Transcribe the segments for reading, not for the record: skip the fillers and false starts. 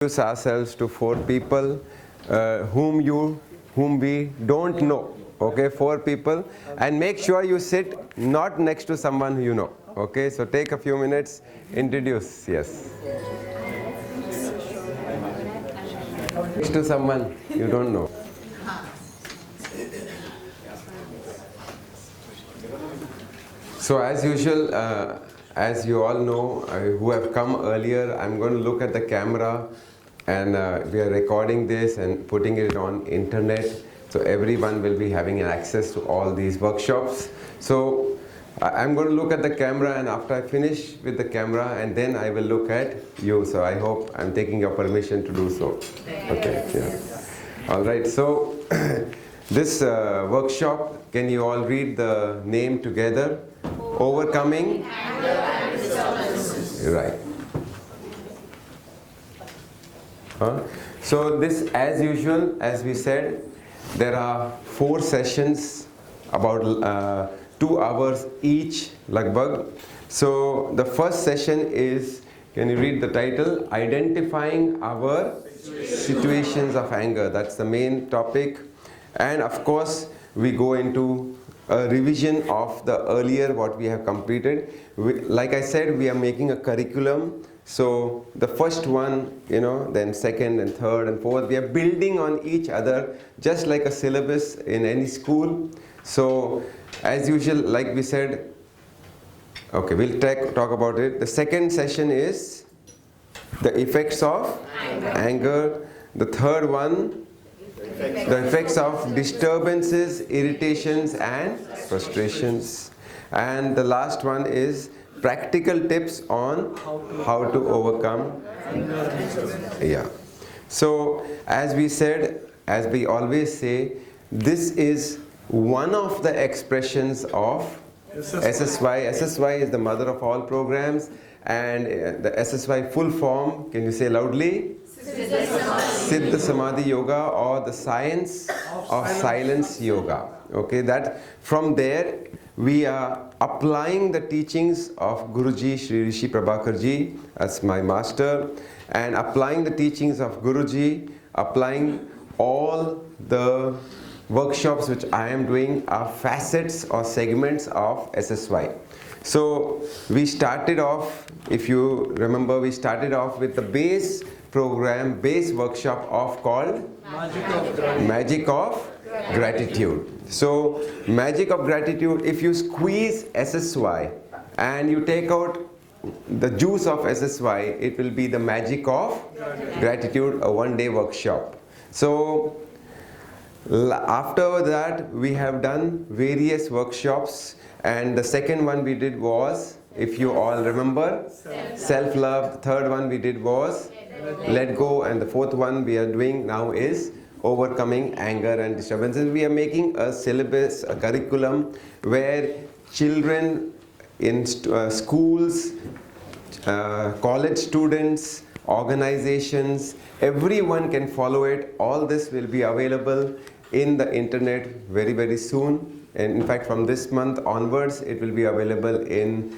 introduce ourselves to 4 people whom we don't know. Okay, 4 people, and make sure you sit not next to someone you know. Okay, so take a few minutes, introduce. Yes. Next to someone you don't know. So as usual, as you all know, who have come earlier, I'm going to look at the camera, and we are recording this and putting it on internet, so everyone will be having access to all these workshops. So I'm going to look at the camera, and after I finish with the camera, and then I will look at you. So I hope I'm taking your permission to do so. Okay. Yeah. All right. So this workshop, can you all read the name together? Overcoming anger and disturbances. Right. So this, as usual, as we said, there are 4 sessions, about 2 hours each, lagbhag. So the first session is, can you read the title? Identifying our situations of anger. That's the main topic. And of course, we go into a revision of the earlier what we have completed. Like I said, we are making a curriculum. So the first one, then second and third and fourth, we are building on each other, just like a syllabus in any school. So as usual, like we said, okay, we'll talk about it. The second session is the effects of anger. The third one, the effects of disturbances, irritations and frustrations. And the last one is practical tips on how to overcome. Yeah. So as we said, as we always say, this is one of the expressions of SSY. SSY is the mother of all programs, and the SSY full form, can you say loudly? Siddha Samadhi Yoga, or the science of silence yoga. Okay, that from there we are applying the teachings of Guruji Sri Rishi Prabhakarji as my master, and applying the teachings of Guruji, applying all the workshops which I am doing are facets or segments of SSY. So we started off, if you remember, we started off with the base program, base workshop of called Magic of Gratitude. So Magic of Gratitude, if you squeeze SSY and you take out the juice of SSY, it will be the Magic of Gratitude, a one-day workshop. So after that, we have done various workshops, and the second one we did was, if you all remember, self-love. The third one we did was let go, and the fourth one we are doing now is overcoming anger and disturbances. We are making a syllabus, a curriculum where children in schools, college students, organizations, everyone can follow it. All this will be available in the internet very, very soon. And in fact, from this month onwards, it will be available in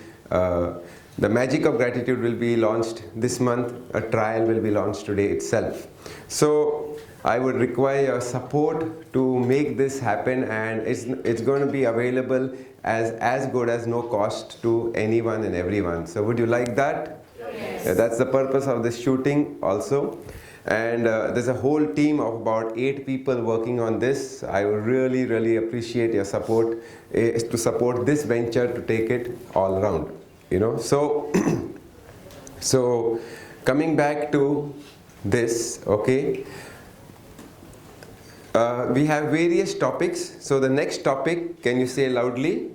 the Magic of Gratitude will be launched this month. A trial will be launched today itself. So I would require your support to make this happen, and it's going to be available as good as no cost to anyone and everyone. So would you like that? Yes. Yeah, that's the purpose of this shooting also. And there's a whole team of about 8 people working on this. I would really, really appreciate your support to support this venture, to take it all around. So so coming back to this, okay, we have various topics. So the next topic, can you say loudly?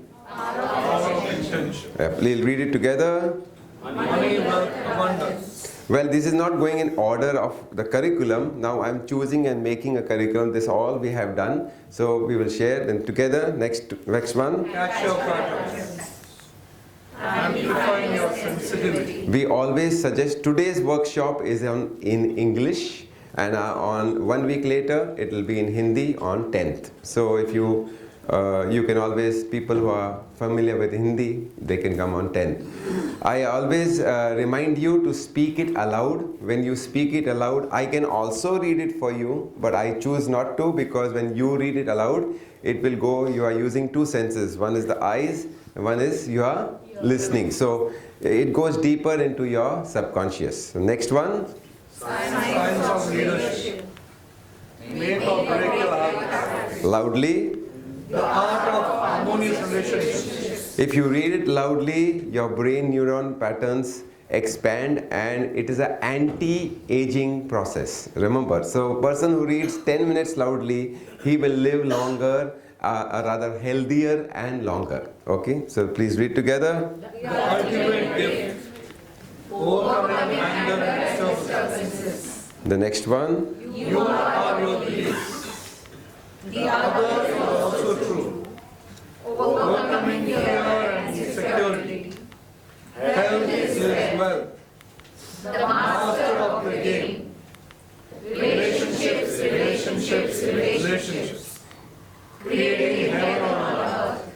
Please read it together. Money, wealth, abundance. Well, this is not going in order of the curriculum. Now I'm choosing and making a curriculum. This all we have done. So we will share them together. Next one. Catch your patterns. Amplifying your sensitivity. We always suggest today's workshop is in English, and on 1 week later it will be in Hindi on 10th. So if you You can always, people who are familiar with Hindi, they can come on 10th. I always remind you to speak it aloud. When you speak it aloud, I can also read it for you, but I choose not to, because when you read it aloud, it will go, you are using two senses. One is the eyes, and one is you are listening. So it goes deeper into your subconscious. So next one. Signs of leadership. Make or break your habits. Loudly. The art of harmonious relationships. If you read it loudly, your brain neuron patterns expand, and it is an anti-aging process. Remember, so a person who reads 10 minutes loudly, he will live longer, rather healthier and longer. Okay, so please read together. The ultimate gift. Overcoming anger and disturbances. The next one. You are your beliefs. The other is also true. Overcoming fear and insecurity. Health is wealth. The master of the game. Relationships, relationships, relationships. Creating heaven on earth.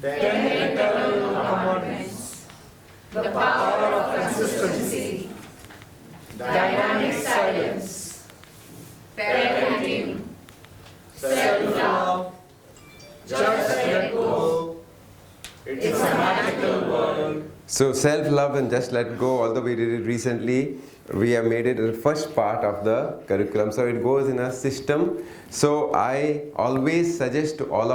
10 eternal commandments. The power of consistency. Dynamic silence. Parenting. Self-love. Just let go. It's a magical world. So self-love and just let go, although we did it recently, we have made it the first part of the curriculum. So it goes in a system. So I always suggest to all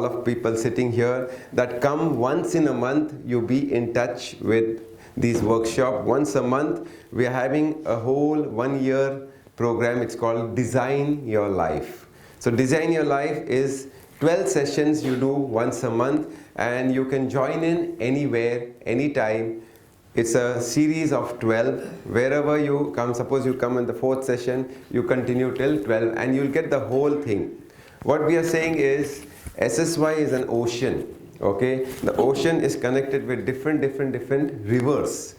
of people sitting here that come once in a month, you be in touch with these workshops. Once a month, we are having a whole 1 year program. It's called Design Your Life. So Design Your Life is 12 sessions you do once a month, and you can join in anywhere, anytime. It's a series of 12. Wherever you come, suppose you come in the 4th session, you continue till 12, and you'll get the whole thing. What we are saying is, SSY is an ocean. Okay, the ocean is connected with different rivers.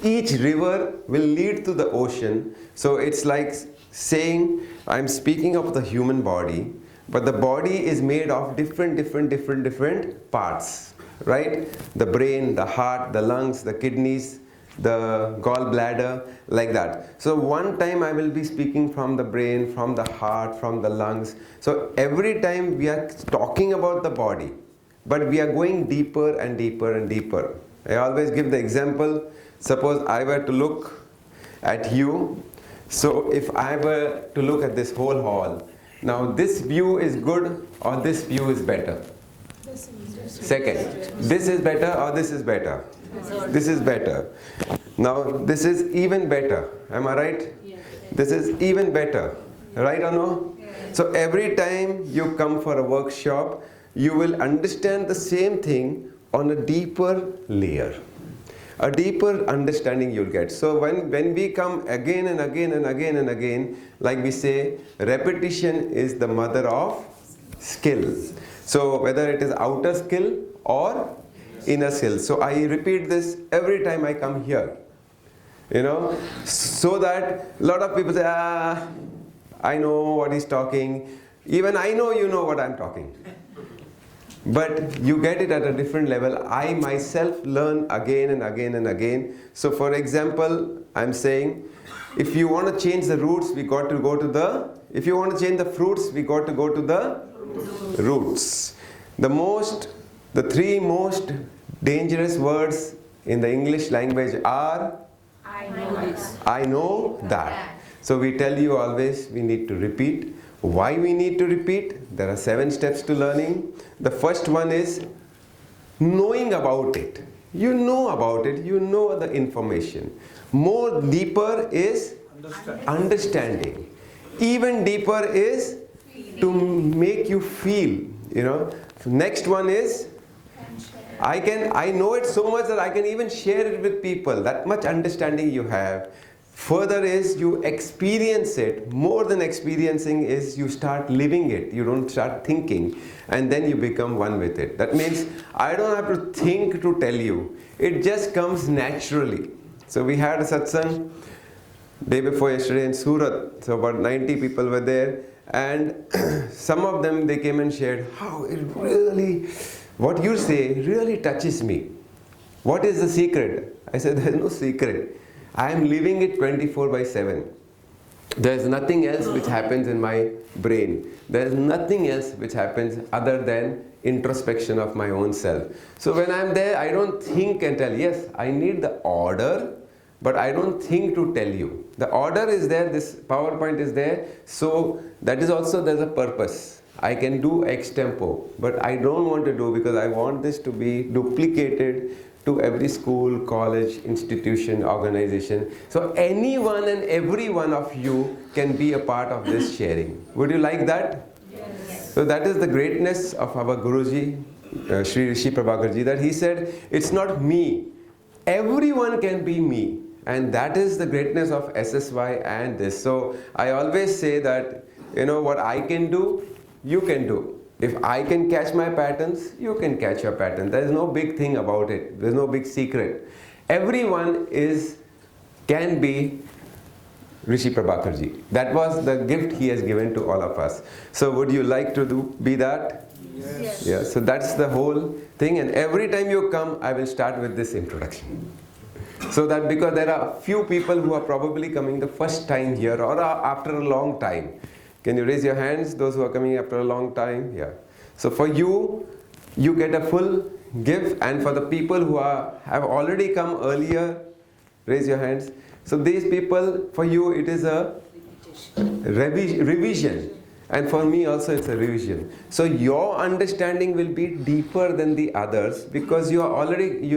Each river will lead to the ocean. So it's like saying, I'm speaking of the human body, but the body is made of different parts, right? The brain, the heart, the lungs, the kidneys, the gallbladder, like that. So one time I will be speaking from the brain, from the heart, from the lungs. So every time we are talking about the body, but we are going deeper and deeper and deeper. I always give the example, suppose I were to look at you. So if I were to look at this whole hall, now this view is good or this view is better? Second, this is better or this is better? This is better. Now this is even better. Am I right? This is even better. Right or no? So every time you come for a workshop, you will understand the same thing on a deeper layer. A deeper understanding you'll get. So when we come again and again and again and again, like we say, repetition is the mother of skill. So whether it is outer skill or inner skill. So I repeat this every time I come here. You know, so that a lot of people say, I know what he's talking. Even I know you know what I'm talking. But you get it at a different level. I myself learn again and again and again. So for example, I'm saying, if you want to change the roots, we got to go to the, if you want to change the fruits, we got to go to the roots. The three most dangerous words in the English language are, I know this. I know that. So we tell you always, we need to repeat. Why we need to repeat? There are 7 steps to learning. The first one is knowing about it. You know about it, you know the information. More deeper is understanding. Even deeper is to make you feel, you know. Next one is I know it so much that I can even share it with people. That much understanding you have. Further is you experience it. More than experiencing is you start living it. You don't start thinking, and then you become one with it. That means I don't have to think to tell you. It just comes naturally. So we had a satsang. day before yesterday in Surat. So about 90 people were there, and some of them, they came and shared how it really, what you say really touches me. What is the secret? I said, there is no secret. I am living it 24/7. There is nothing else which happens in my brain. There is nothing else which happens other than introspection of my own self. So when I am there, I don't think and tell. Yes, I need the order, but I don't think to tell you. The order is there, this PowerPoint is there, so that is also, there's a purpose. I can do ex tempo, but I don't want to do, because I want this to be duplicated to every school, college, institution, organization. So anyone and every one of you can be a part of this sharing. Would you like that? Yes. So that is the greatness of our Guruji, Sri Rishi Prabhakarji, that he said, it's not me. Everyone can be me. And that is the greatness of SSY and this. So I always say that, what I can do, you can do. If I can catch my patterns, you can catch your pattern. There is no big thing about it. There is no big secret. Everyone can be Rishi Prabhakarji. That was the gift he has given to all of us. So would you like to be that? Yes. Yeah, so that's the whole thing. And every time you come, I will start with this introduction. So that, because there are few people who are probably coming the first time here or after a long time. Can you raise your hands, those who are coming after a long time? Yeah. So for you, you get a full gift, and for the people who have already come earlier, raise your hands. So these people, for you, it is a revision. And for me also it's a revision. So your understanding will be deeper than the others, because you are already,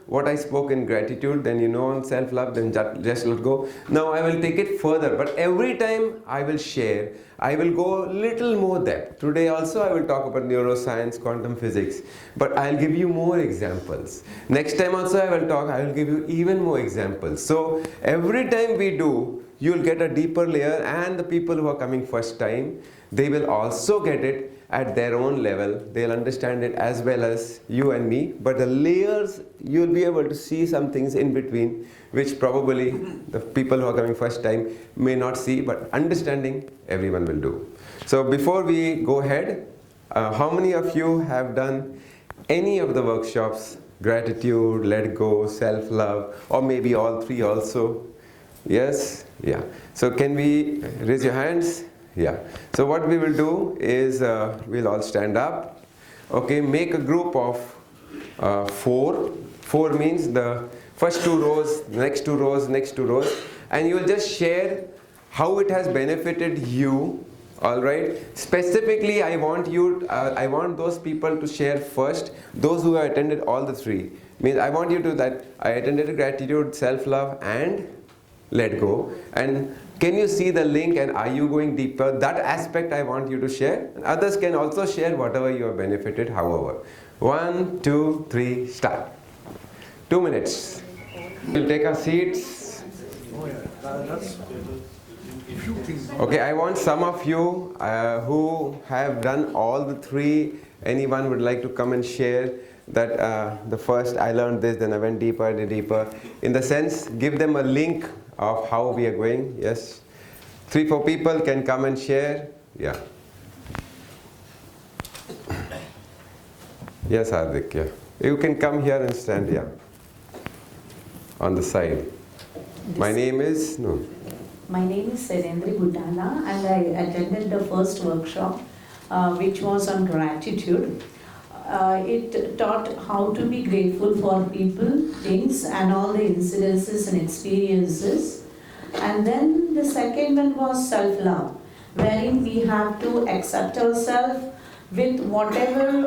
what I spoke in gratitude, then on self-love, then just let go. Now I will take it further, but every time I will share, I will go little more depth. Today also I will talk about neuroscience, quantum physics, but I'll give you more examples. Next time also I will give you even more examples. So every time we do, you'll get a deeper layer, and the people who are coming first time, they will also get it at their own level. They'll understand it as well as you and me, but the layers, you'll be able to see some things in between, which probably the people who are coming first time may not see, but understanding, everyone will do. So before we go ahead, how many of you have done any of the workshops, gratitude, let go, self-love, or maybe all three also? Yes? Yeah. So can we raise your hands? Yeah. So what we will do is, we'll all stand up. Okay, make a group of 4. 4 means the first 2 rows, next 2 rows, next 2 rows. And you will just share how it has benefited you. Alright? Specifically, I want those people to share first, those who have attended all the 3. Means I want you to that, I attended gratitude, self-love, and let go. And can you see the link, and are you going deeper? That aspect I want you to share. And others can also share whatever you have benefited, however. 1, 2, 3, start. 2 minutes. We'll take our seats. Okay, I want some of you who have done all the 3, anyone would like to come and share that the first I learned this, then I went deeper, did deeper. In the sense, give them a link of how we are going. Yes, 3, 4 people can come and share. Yeah. Yes, Hardik. Yeah, you can come here and stand. Yeah, on the side. My name is My name is Serendri Budala, and I attended the first workshop, which was on gratitude. It taught how to be grateful for people, things, and all the incidences and experiences. And then the second one was self-love, wherein we have to accept ourselves with whatever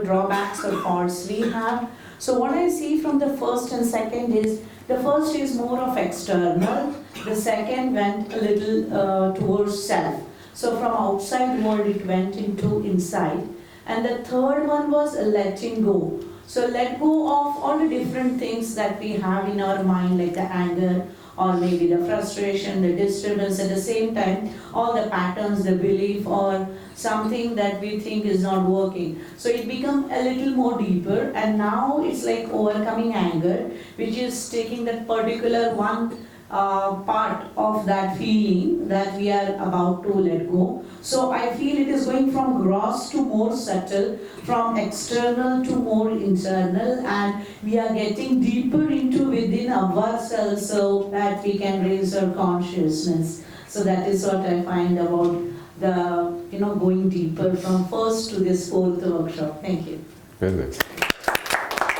drawbacks or faults we have. So what I see from the first and second is, the first is more of external, the second went a little towards self. So from outside world it went into inside. And the third one was letting go. So let go of all the different things that we have in our mind, like the anger, or maybe the frustration, the disturbance, at the same time, all the patterns, the belief, or something that we think is not working. So it becomes a little more deeper, and now it's like overcoming anger, which is taking that particular one part of that feeling that we are about to let go. So I feel it is going from gross to more subtle, from external to more internal, and we are getting deeper into within ourselves so that we can raise our consciousness. So that is what I find about the, going deeper from first to this fourth workshop. Thank you. Very nice.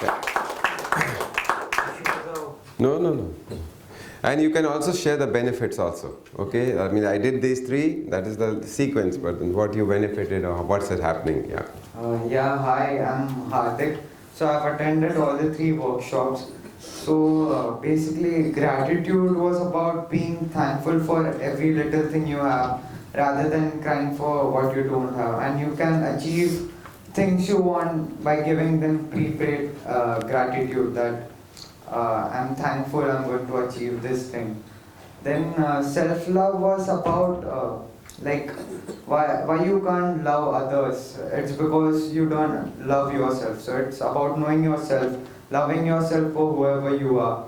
Yeah. No. And you can also share the benefits also, okay? I mean, I did these three, that is the sequence, but what you benefited or what's happening, yeah. Hi, I'm Hardik. So I've attended all the three workshops. So basically, gratitude was about being thankful for every little thing you have rather than crying for what you don't have. And you can achieve things you want by giving them prepaid gratitude that I'm thankful I'm going to achieve this thing. Then self-love was about why you can't love others. It's because you don't love yourself. So it's about knowing yourself, loving yourself for whoever you are.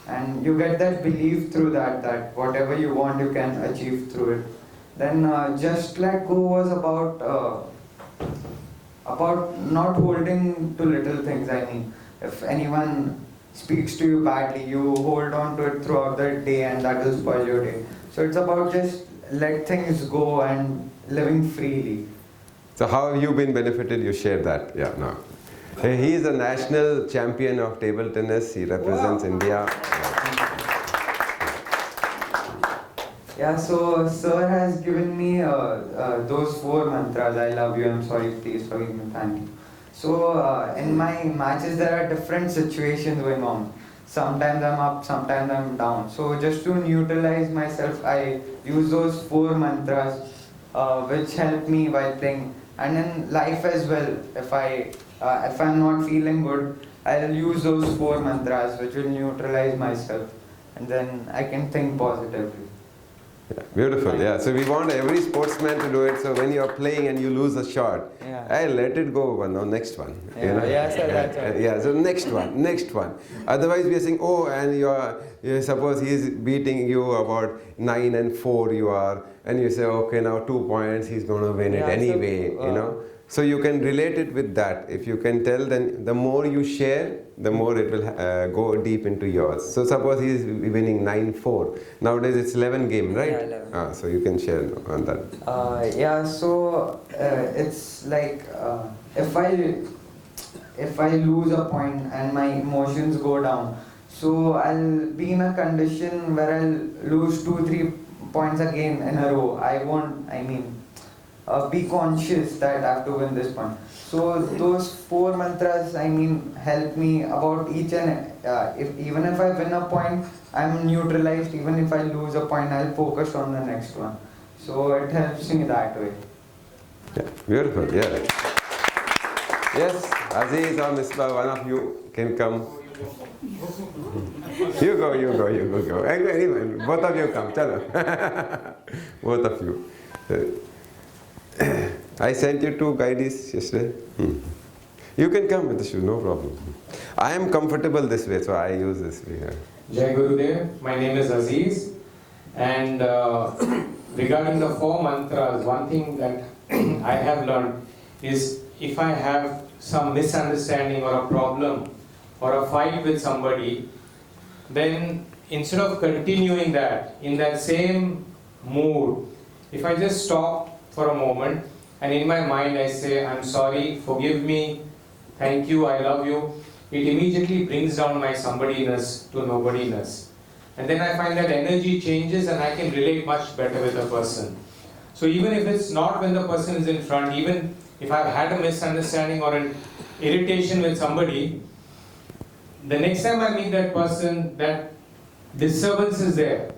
And you get that belief through that whatever you want you can achieve through it. Then just let go was about not holding to little things. I mean, if anyone speaks to you badly, you hold on to it throughout the day and that will spoil your day. So it's about just let things go and living freely. So how have you been benefited? You share that, yeah, no. He is a national champion of table tennis. He represents India. Yeah, so sir has given me those 4 mantras. I love you, I'm sorry, please forgive me, thank you. So in my matches there are different situations going on. Sometimes I'm up, sometimes I'm down. So just to neutralize myself, I use those 4 mantras which help me while playing. And in life as well, if I'm not feeling good, I'll use those 4 mantras which will neutralize myself, and then I can think positively. Yeah, beautiful, yeah. So we want every sportsman to do it. So when you are playing and you lose a shot, hey, let it go. No, next one. Yeah, sir, that's right. Yeah, so next one. Otherwise, we are saying, oh, and suppose he is beating you about 9 and 4. You are, and you say, okay, now 2 points. He's going to win it anyway. So you can relate it with that. If you can tell, then the more you share, the more it will go deep into yours. So suppose he is winning 9-4. Nowadays it's 11 game, right? Yeah, 11. So you can share on that. So it's like if I lose a point and my emotions go down, so I'll be in a condition where I'll lose 2-3 points again in a row. I won't, be conscious that I have to win this point. So those 4 mantras, help me about each and even if I win a point, I'm neutralized. Even if I lose a point, I'll focus on the next one. So it helps me that way. Yeah, beautiful, yeah. Yes, Aziz or Misbah, one of you can come. You go. Anyway, both of you come, chalo. Both of you. I sent you 2 guides yesterday. You can come with the shoe, no problem. I am comfortable this way, so I use this way. Jai Gurudev, my name is Aziz, and regarding the 4 mantras, one thing that I have learned is if I have some misunderstanding or a problem or a fight with somebody, then instead of continuing that in that same mood, if I just stop for a moment and in my mind I say, I'm sorry, forgive me, thank you, I love you, it immediately brings down my somebodyness to nobodyness. And then I find that energy changes and I can relate much better with the person. So even if it's not when the person is in front, even if I've had a misunderstanding or an irritation with somebody, the next time I meet that person, that disturbance is there.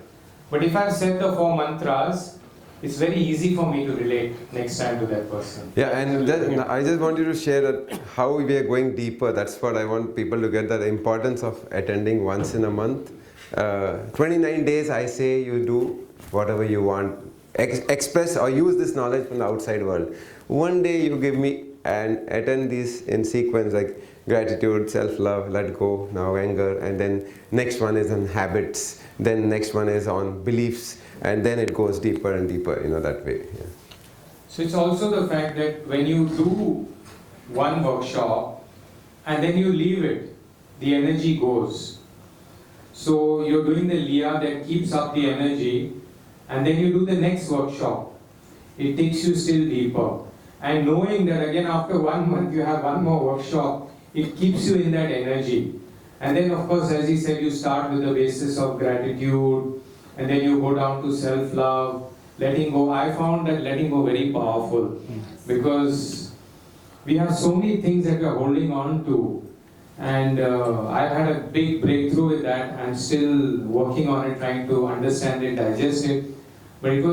But if I've said the 4 mantras, it's very easy for me to relate next time to that person. Yeah, and I just want you to share that how we are going deeper. That's what I want people to get, the importance of attending once in a month. 29 days, I say you do whatever you want. Express or use this knowledge from the outside world. One day you give me and attend these in sequence, like gratitude, self-love, let go, now anger, and then next one is on habits, then next one is on beliefs, and then it goes deeper and deeper, that way. Yeah. So it's also the fact that when you do one workshop and then you leave it, the energy goes. So you're doing the Liya that keeps up the energy, and then you do the next workshop. It takes you still deeper. And knowing that again after 1 month you have one more workshop, it keeps you in that energy. And then of course, as he said, you start with the basis of gratitude, and then you go down to self-love, letting go. I found that letting go very powerful, because we have so many things that we are holding on to. And I've had a big breakthrough with that. I'm still working on it, trying to understand it, digest it. But it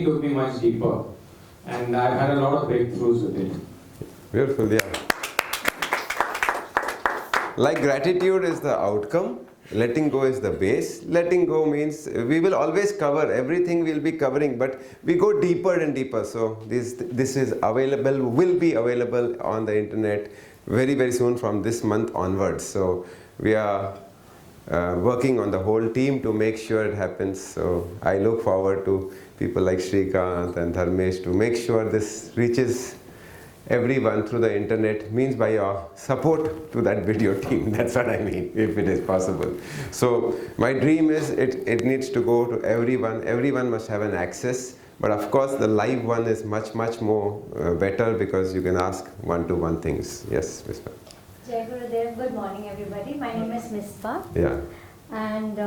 took me much deeper. And I've had a lot of breakthroughs with it. Beautiful, yeah. Like gratitude is the outcome, letting go is the base. Letting go means we will always cover, everything we'll be covering, but we go deeper and deeper. So this is available, will be available on the internet very, very soon from this month onwards. So we are working on the whole team to make sure it happens. So I look forward to people like Shrikant and Dharmesh to make sure this reaches everyone through the internet, means by your support to that video team. That's what I mean, if it is possible. So my dream is it needs to go to everyone. Everyone must have an access. But of course, the live one is much, much more better, because you can ask one-to-one things. Yes, Mispa. Jai Gurudev, good morning everybody. My name is Mispa. Yeah. And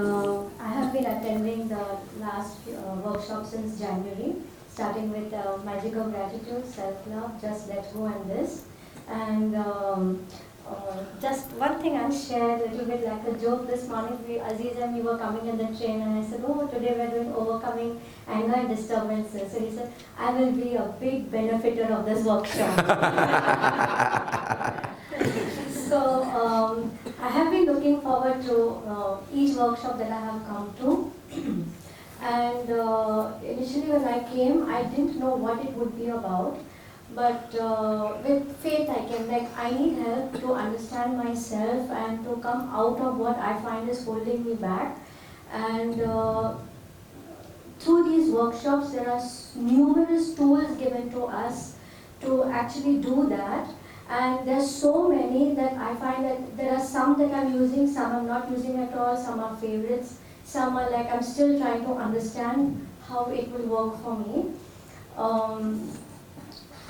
I have been attending the last workshop since January, starting with Magic of Gratitude, Self-Love, Just Let Go, and this. And just one thing I'll share, a little bit like a joke. This morning, Aziz and me were coming in the train, and I said, oh, today we're doing overcoming anger and disturbances. So he said, I will be a big benefiter of this workshop. So I have been looking forward to each workshop that I have come to. And initially when I came, I didn't know what it would be about. But with faith I came, like I need help to understand myself and to come out of what I find is holding me back. And through these workshops, there are numerous tools given to us to actually do that. And there's so many that I find that there are some that I'm using, some I'm not using at all, some are favorites, some are like I'm still trying to understand how it will work for me.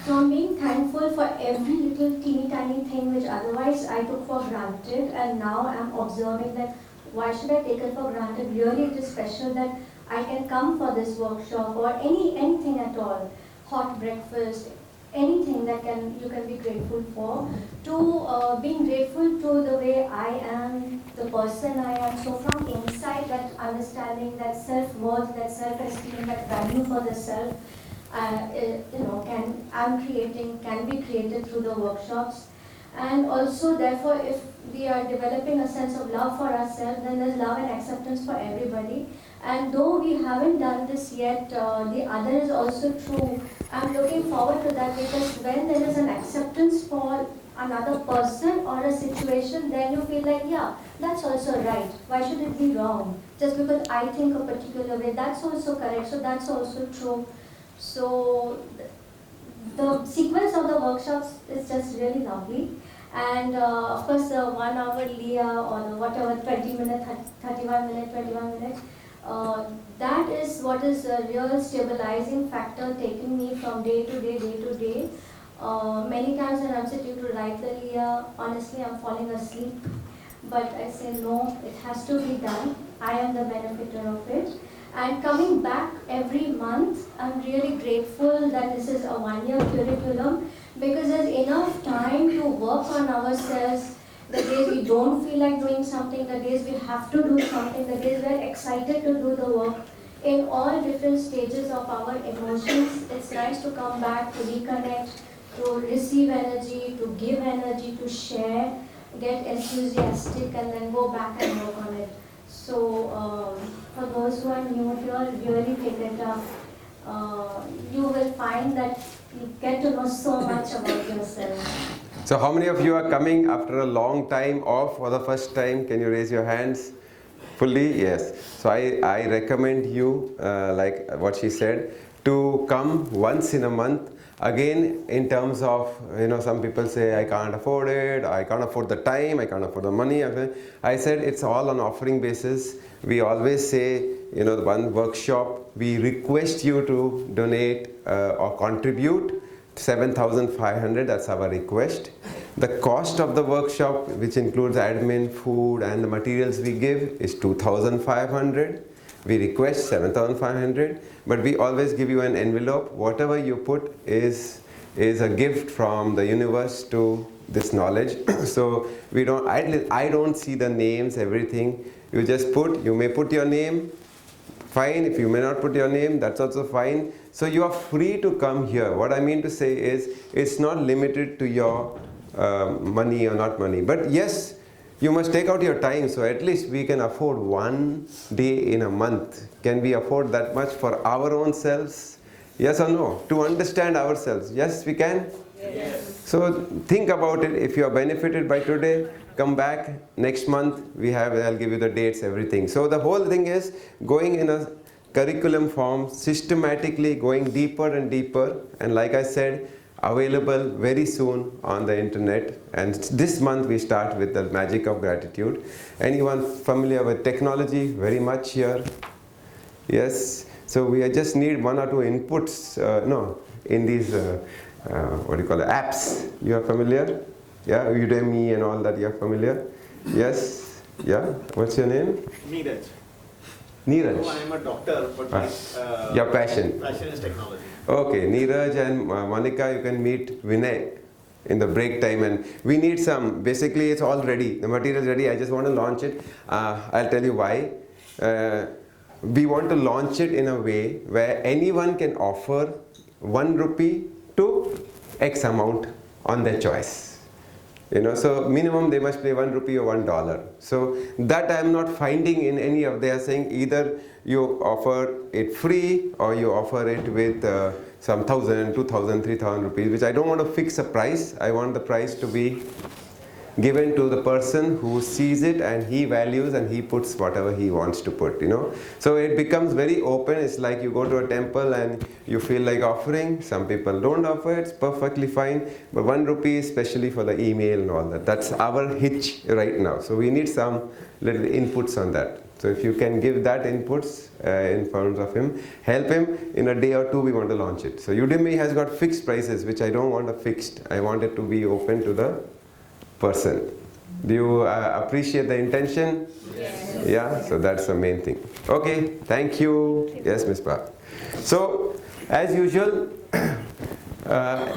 So I'm being thankful for every little teeny tiny thing which otherwise I took for granted, and now I'm observing that why should I take it for granted? Really it is special that I can come for this workshop or anything at all, hot breakfast, anything that you can be grateful for, to being grateful to the way I am, the person I am. So from inside, that understanding, that self-worth, that self-esteem, that value for the self, can be created through the workshops. And also, therefore, if we are developing a sense of love for ourselves, then there's love and acceptance for everybody. And though we haven't done this yet, the other is also true. I'm looking forward to that, because when there is an acceptance for another person or a situation, then you feel like, yeah, that's also right. Why should it be wrong? Just because I think a particular way, that's also correct. So that's also true. So the sequence of the workshops is just really lovely. And of course, the 1 hour Liya or the whatever 20 minute, 31 minute, 21 minute, that is what is a real stabilizing factor, taking me from day to day, day to day. Many times when I'm sitting to write the Liya, honestly I'm falling asleep. But I say no, it has to be done. I am the benefiter of it. And coming back every month, I'm really grateful that this is a 1-year curriculum, because there's enough time to work on ourselves. The days we don't feel like doing something, the days we have to do something, the days we're excited to do the work. In all different stages of our emotions, it's nice to come back, to reconnect, to receive energy, to give energy, to share, get enthusiastic, and then go back and work on it. So for those who are new here, really take it up. You will find that you get to know so much about yourself. So how many of you are coming after a long time off for the first time? Can you raise your hands? Fully? Yes. So I recommend you, like what she said, to come once in a month. Again, in terms of, some people say, I can't afford it, I can't afford the time, I can't afford the money. I said it's all on offering basis. We always say, the one workshop, we request you to donate or contribute 7,500, that's our request. The cost of the workshop, which includes admin, food, and the materials we give, is 2,500. We request 7,500, but we always give you an envelope. Whatever you put is a gift from the universe to this knowledge. So I don't see the names, everything. You just put, you may put your name, fine. If you may not put your name, that's also fine. So you are free to come here. What I mean to say is, it's not limited to your money or not money. But yes, you must take out your time, so at least we can afford one day in a month. Can we afford that much for our own selves? Yes or no? To understand ourselves. Yes, we can? Yes. So think about it. If you are benefited by today, come back next month. I'll give you the dates, everything. So the whole thing is going in a curriculum form, systematically going deeper and deeper. And like I said, available very soon on the internet. And this month we start with the magic of gratitude. Anyone familiar with technology? Very much here. Yes. So we just need one or two inputs in these apps. You are familiar? Yeah, Udemy and all that, you are familiar? Yes? Yeah? What's your name? Neeraj. Neeraj. No, I am a doctor, but my your passion is technology. Okay, Neeraj and Monica, you can meet Vinay in the break time, and we need some, basically it's all ready, the material is ready, I just want to launch it. I'll tell you why. We want to launch it in a way where anyone can offer 1 rupee to X amount on their choice. So minimum they must pay 1 rupee or $1. So that I am not finding in any of, they are saying either you offer it free or you offer it with some 1,000, 2,000, 3,000 rupees, which I don't want to fix a price. I want the price to be given to the person who sees it and he values and he puts whatever he wants to put, So it becomes very open. It's like you go to a temple and you feel like offering. Some people don't offer, it's perfectly fine. But 1 rupee, especially for the email and all that. That's our hitch right now. So we need some little inputs on that. So if you can give that inputs in front of him, help him, in a day or two we want to launch it. So Udemy has got fixed prices, which I don't want a fixed. I want it to be open to the person. Do you appreciate the intention? Yes. Yeah, so that's the main thing. Okay, thank you. Yes, Ms. Park. So, as usual,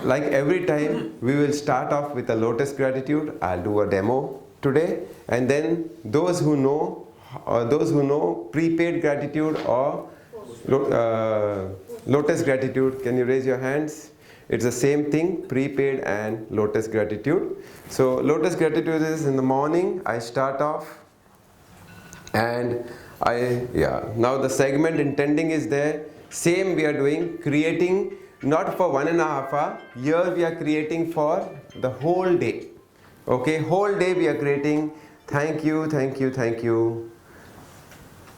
like every time, we will start off with a Lotus Gratitude. I'll do a demo today, and then those who know prepaid gratitude or Lotus Gratitude, can you raise your hands? It's the same thing, prepaid and Lotus Gratitude. So Lotus Gratitude is in the morning, I start off, and now the segment intending is there. Same we are doing, creating not for 1.5 hours. Here we are creating for the whole day. Okay, whole day we are creating. Thank you, thank you, thank you.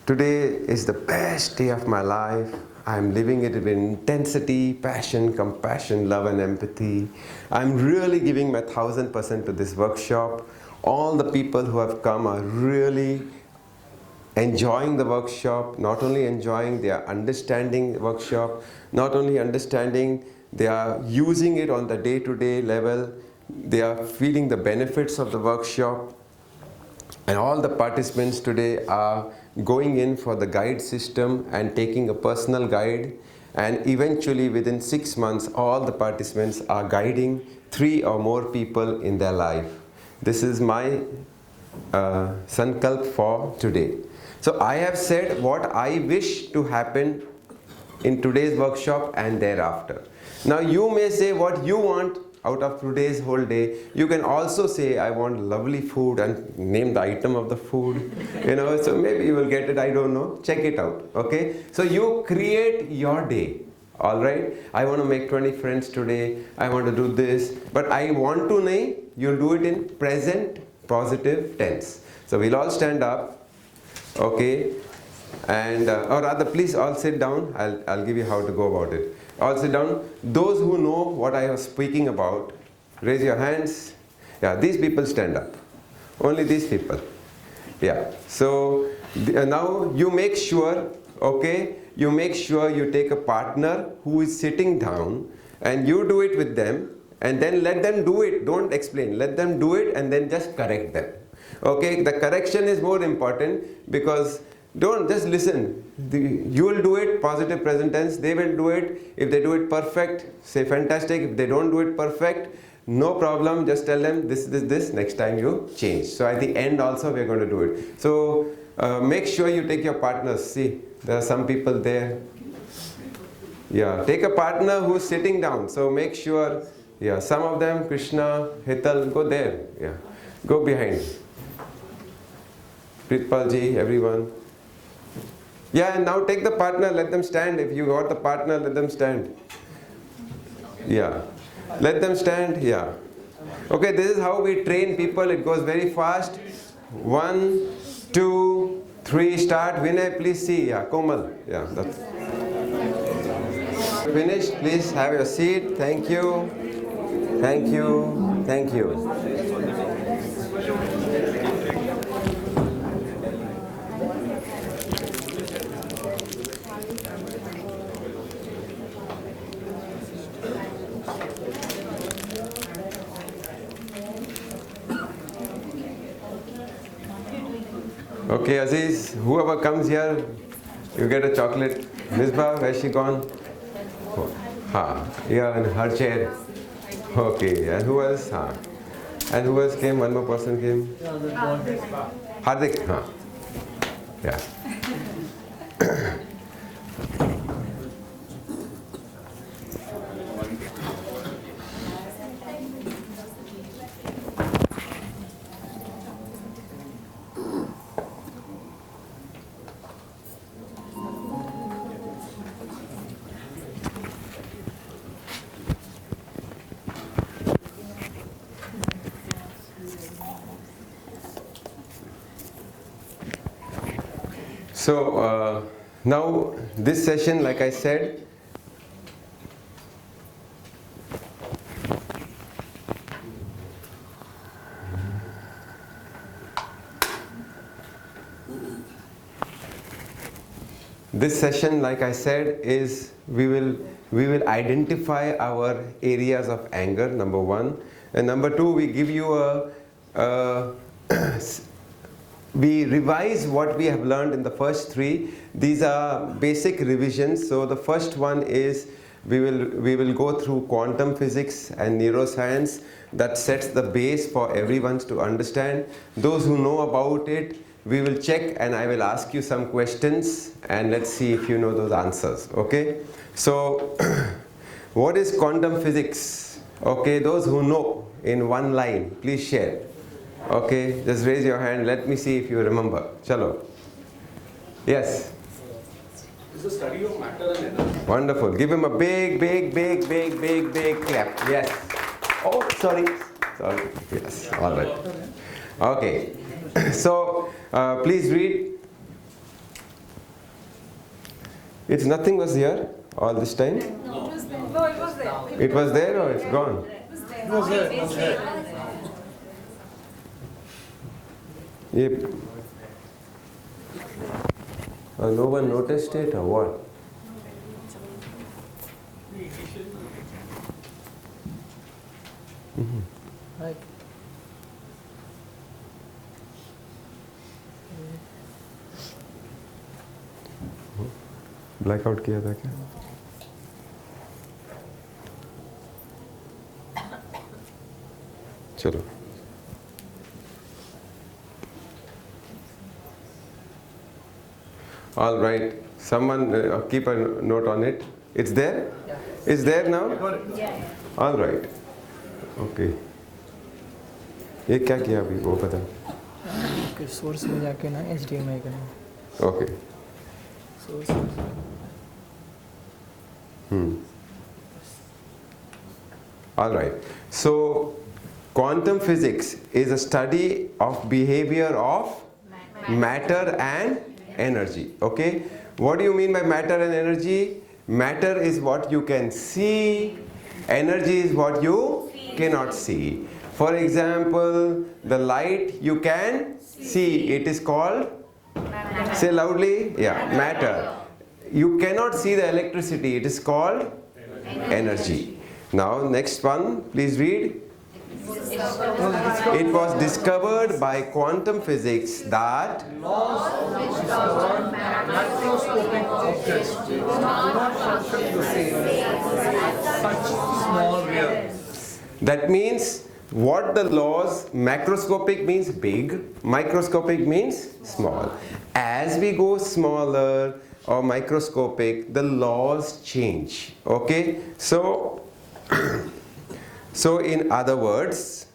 Today is the best day of my life. I'm living it with intensity, passion, compassion, love and empathy. I'm really giving my 1,000% to this workshop. All the people who have come are really enjoying the workshop. Not only enjoying, they are understanding the workshop. Not only understanding, they are using it on the day-to-day level. They are feeling the benefits of the workshop. And all the participants today are going in for the guide system and taking a personal guide, and eventually within 6 months all the participants are guiding 3 or more people in their life. This is my sankalp for today. So I have said what I wish to happen in today's workshop and thereafter. Now you may say what you want out of today's whole day. You can also say, I want lovely food, and name the item of the food. So maybe you will get it, I don't know. Check it out, okay? So you create your day All right, I want to make 20 friends today, I want to do this, but I want to nahi, you do it in present positive tense. So we'll all stand up, okay, and or rather please all sit down. I'll give you how to go about it. All sit down. Those who know what I was speaking about, raise your hands. Yeah, these people stand up. Only these people. Yeah. So now you make sure, okay, you make sure you take a partner who is sitting down and you do it with them and then let them do it. Don't explain. Let them do it and then just correct them. Okay, the correction is more important because don't just listen. You will do it, positive present tense, they will do it. If they do it perfect, say fantastic. If they don't do it perfect, no problem, just tell them this, next time you change. So at the end also we are going to do it. So make sure you take your partners. See, there are some people there. Yeah, take a partner who's sitting down. So make sure, yeah, some of them, Krishna, Hital, go there. Yeah, go behind. Pritpalji, everyone. Yeah, and now take the partner, let them stand. If you got the partner, let them stand. Yeah, let them stand. Yeah. Okay, this is how we train people. It goes very fast. 1, 2, 3, start. Vinay, please see. Yeah, Komal. Yeah, that's finished. Please have your seat. Thank you. Thank you. Thank you. Okay, Aziz, whoever comes here, you get a chocolate. Misbah, where's she gone? Ha, yeah, in her chair. Okay, and who else? Ha. And who else came? One more person came? Hardik. Ha. Yeah. So now this session, like I said, is we will identify our areas of anger, number one, and number two, we give you a we revise what we have learned in the first three. These are basic revisions. So the first one is we will go through quantum physics and neuroscience. That sets the base for everyone to understand. Those who know about it, we will check and I will ask you some questions and let's see if you know those answers. Okay? So what is quantum physics? Okay, those who know in one line, please share. Okay, just raise your hand. Let me see if you remember. Chalo. Yes. It's the study of matter and energy. Wonderful. Give him a big clap. Yes. Oh, sorry. Yes. All right. Okay. So, please read. It's nothing was here all this time? No, it was there. It was there or it's gone? It was there. Yep. No one noticed it or what? Blackout किया था क्या? चलो. All right. Someone keep a note on it. It's there? Yeah. It's there now? Yeah. All right. Okay. ये क्या किया अभी वो बता. सोर्स में जाके ना HDMI करना. Okay. Source All right. So, quantum physics is a study of behavior of matter and energy. Okay. What do you mean by matter and energy? Matter is what you can see. Energy is what you cannot see. For example, the light you can see. It is called, say loudly, yeah, matter. You cannot see the electricity. It is called energy. Now, next one, please read. It was discovered by quantum physics that Macroscopic objects do not function the same as such small realms. that means what the laws, macroscopic means big, microscopic means small. As we go smaller or microscopic, the laws change. Okay, so so in other words,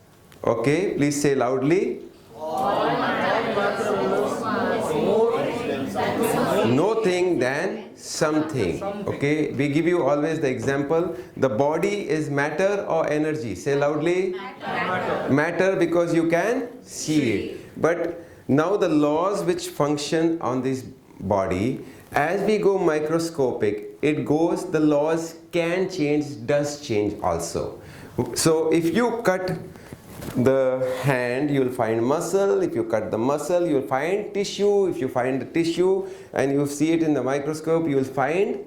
okay, please say loudly. No thing than something. Okay, we give you always the example. The body is matter or energy. Say loudly. Matter because you can see it. But now the laws which function on this body, as we go microscopic, it goes, the laws can change, does change also. So if you cut the hand, you will find muscle. If you cut the muscle, you will find tissue. If you find the tissue and you see it in the microscope, you will find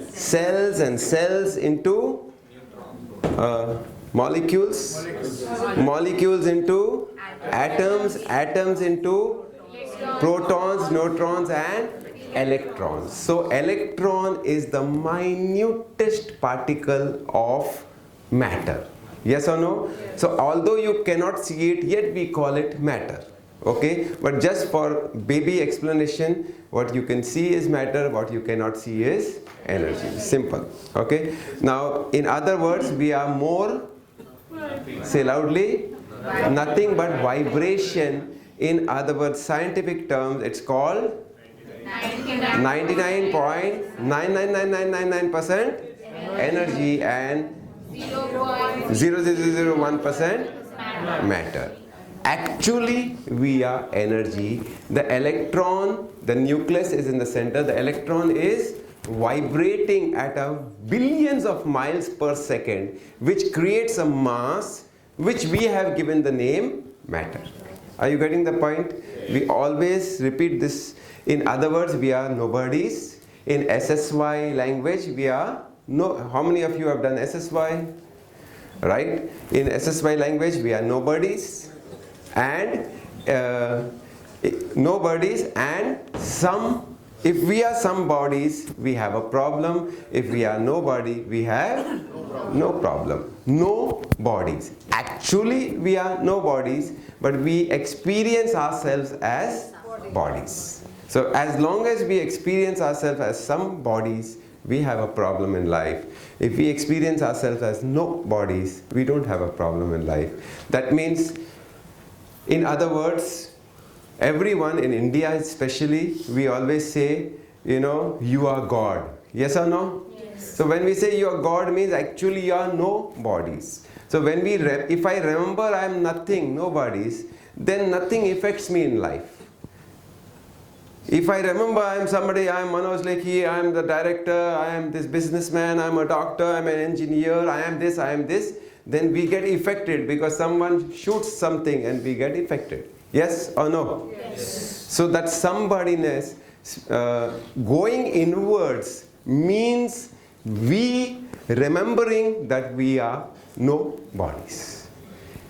cells, and cells into molecules, molecules into atoms, atoms into protons, neutrons and electrons. So electron is the minutest particle of matter. Yes or no? Yes. So although you cannot see it, yet we call it matter. Okay? But just for baby explanation, what you can see is matter, what you cannot see is energy. Simple. Okay? Now, in other words, we are more, say loudly, nothing but vibration. In other words, scientific terms, it's called 99.99999% energy and 0.0001% matter. Actually, we are energy. The electron, the nucleus is in the center. The electron is vibrating at a billions of miles per second, which creates a mass which we have given the name matter. Are you getting the point? We always repeat this. In other words, we are nobodies. In SSY language, we are no. How many of you have done SSY? Right? In SSY language, we are nobodies and nobodies and some. If we are some bodies, we have a problem. If we are nobody, we have no problem. No bodies. Actually, we are no bodies, but we experience ourselves as bodies. So as long as we experience ourselves as some bodies, we have a problem in life. If we experience ourselves as no bodies, we don't have a problem in life. That means, in other words, everyone in India especially, we always say, you know, you are God. Yes or no? Yes. So when we say you are God means actually you are no bodies. So when we, if I remember I am nothing, no bodies, then nothing affects me in life. If I remember I am somebody, I am Manoj Lekhi, I am the director, I am this businessman, I am a doctor, I am an engineer, I am this, then we get affected because someone shoots something and we get affected. Yes or no? Yes. So that somebodyness, going inwards means we remembering that we are no bodies.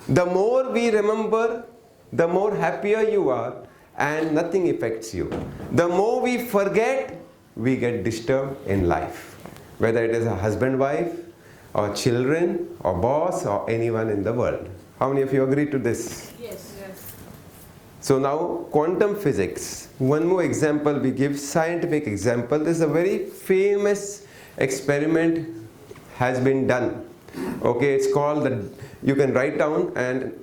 The more we remember, the more happier you are and nothing affects you. The more we forget, we get disturbed in life. Whether it is a husband, wife, or children, or boss, or anyone in the world. How many of you agree to this? Yes. Yes. So now, quantum physics. One more example we give, scientific example. This is a very famous experiment has been done. Okay, it's called, you can write down and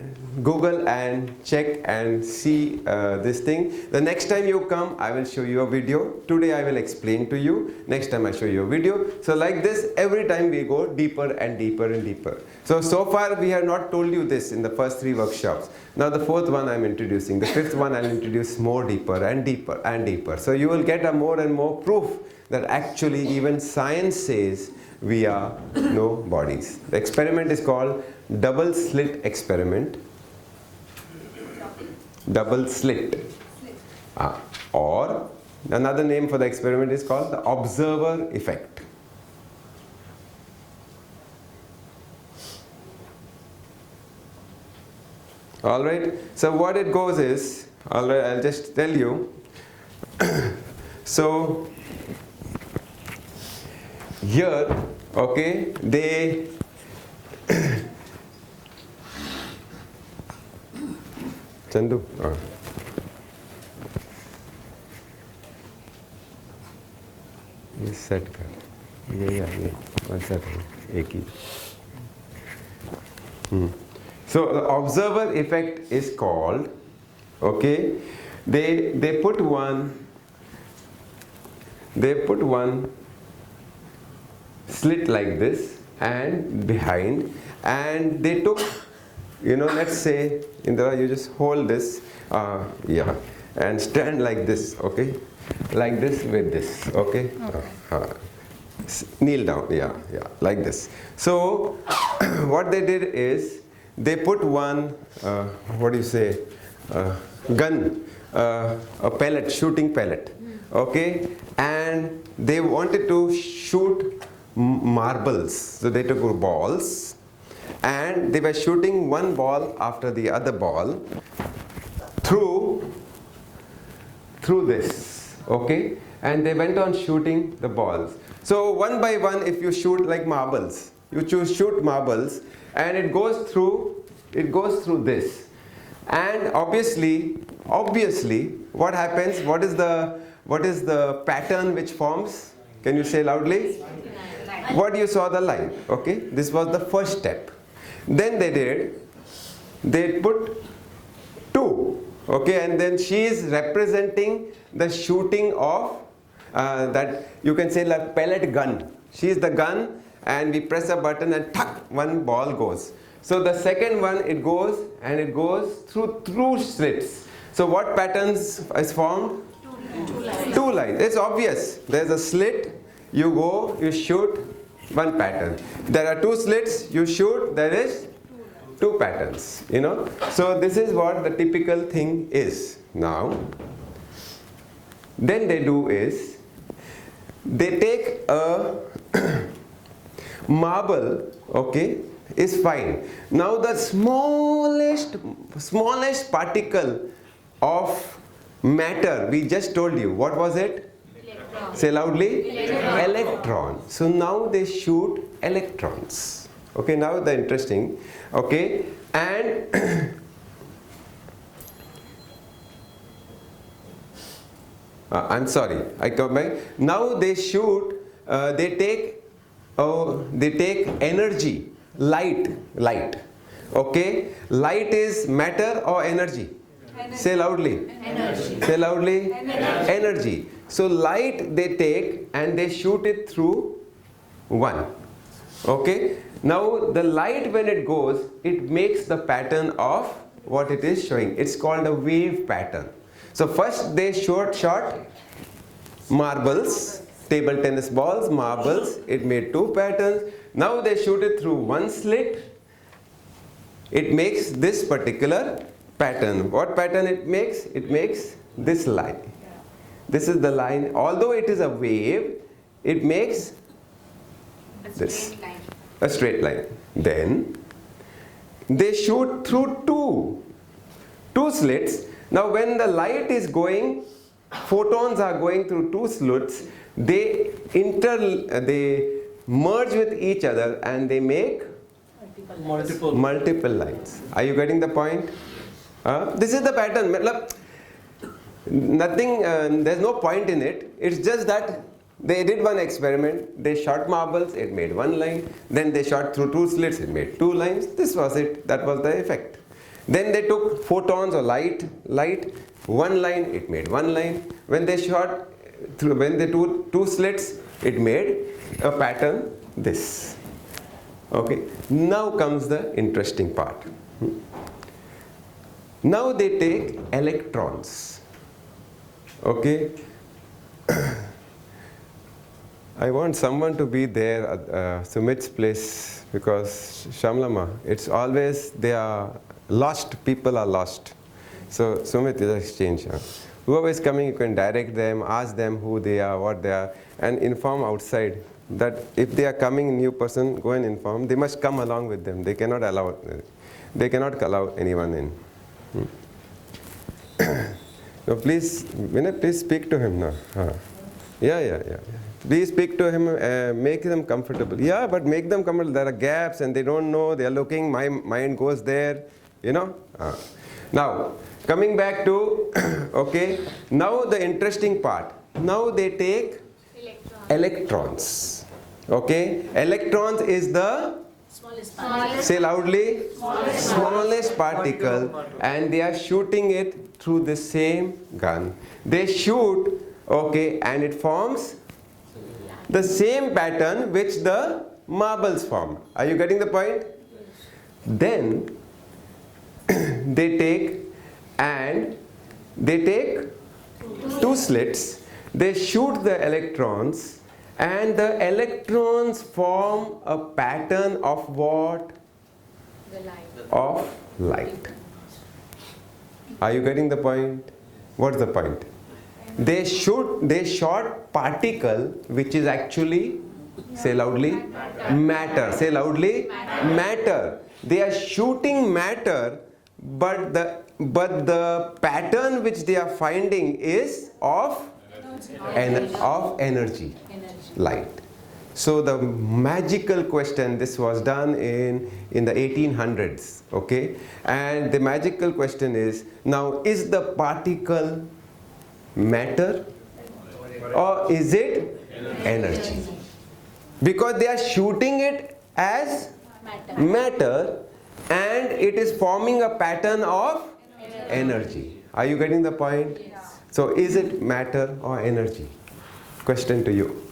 Google and check and see this thing. The next time you come, I will show you a video. Today I will explain to you. Next time I show you a video. So like this, every time we go deeper and deeper and deeper. So far we have not told you this in the first 3 workshops. Now the 4th one I am introducing. The 5th one I will introduce more deeper and deeper and deeper. So you will get a more and more proof that actually even science says we are no bodies. The experiment is called double slit experiment. Double slit. Or another name for the experiment is called the observer effect. Alright, so what it goes is, alright, I'll just tell you. So here, okay, they Chandu. ये set कर ये one set एक ही. So the observer effect is called, okay, they put one slit like this and behind, and they took, let's say, Indra, you just hold this, and stand like this, okay, like this with this, okay, kneel down, like this. So what they did is they put one, gun, a pellet, shooting pellet, okay, and they wanted to shoot marbles. So they took balls and they were shooting one ball after the other ball through this, okay, and they went on shooting the balls. So one by one, if you shoot like marbles, you shoot marbles, and it goes through this, and obviously what happens, what is the pattern which forms? Can you say loudly? What you saw, the line, okay, this was the first step. Then they put 2, okay, and then she is representing the shooting of that, you can say, like pellet gun. She is the gun, and we press a button and tuck, one ball goes. So the second one, it goes through slits. So what patterns is formed? 2 lines. It's obvious. There's a slit, you go, you shoot, one pattern. There are 2 slits, you shoot, there is 2 patterns, So this is what the typical thing is. Now, then they do is, they take a marble, okay, is fine. Now the smallest particle of matter, we just told you, what was it? Electron. Say loudly. Electron. So now they shoot electrons. Okay, now the interesting, okay, and I'm sorry, I come back. Now they shoot, they take energy, light, okay. Light is matter or energy? Energy. Say loudly. Energy. Say loudly. Energy. So light they take and they shoot it through one, okay. Now the light, when it goes, it makes the pattern of what it is showing. It's called a wave pattern. So first they shot marbles, table tennis balls, marbles, it made 2 patterns. Now they shoot it through one slit, it makes this particular pattern. What pattern it makes? It makes this line. This is the line. Although it is a wave, it makes this, a straight line. Then they shoot through two slits. Now when the light is going, photons are going through 2 slits, they merge with each other and they make multiple lines. Are you getting the point? This is the pattern. Nothing, there's no point in it. It's just that they did one experiment. They shot marbles, it made 1 line. Then they shot through 2 slits, it made 2 lines. This was it. That was the effect. Then they took photons or light, one line, it made one line. When they shot through, when they two slits, it made a pattern, this. Okay, now comes the interesting part. Now they take electrons. Okay, I want someone to be there at Sumit's place, because Shamlama, it's always they are lost, people are lost. So Sumit is exchange. Whoever is coming, you can direct them, ask them who they are, what they are, and inform outside that if they are coming, new person, go and inform. They must come along with them. They cannot allow anyone in. So please, Vinay, please speak to him now. Yeah. Please speak to him, make them comfortable. Yeah, but make them comfortable. There are gaps and they don't know, they are looking, my mind goes there, you know. Now, coming back to, okay, now the interesting part. Now they take electrons. Okay, electrons is the, say loudly, smallest particle, and they are shooting it through the same gun. They shoot, okay, and it forms the same pattern which the marbles form. Are you getting the point? Then they take two slits, they shoot the electrons, and the electrons form a pattern of what? The light. Of light. Are you getting the point? What's the point? They shot particle which is actually, say loudly, matter. Say loudly, matter. They are shooting matter, but the pattern which they are finding is of energy, light. So the magical question, this was done in the 1800s, okay? And the magical question is, now is the particle matter or is it energy? Because they are shooting it as matter and it is forming a pattern of energy. Are you getting the point? So is it matter or energy? Question to you.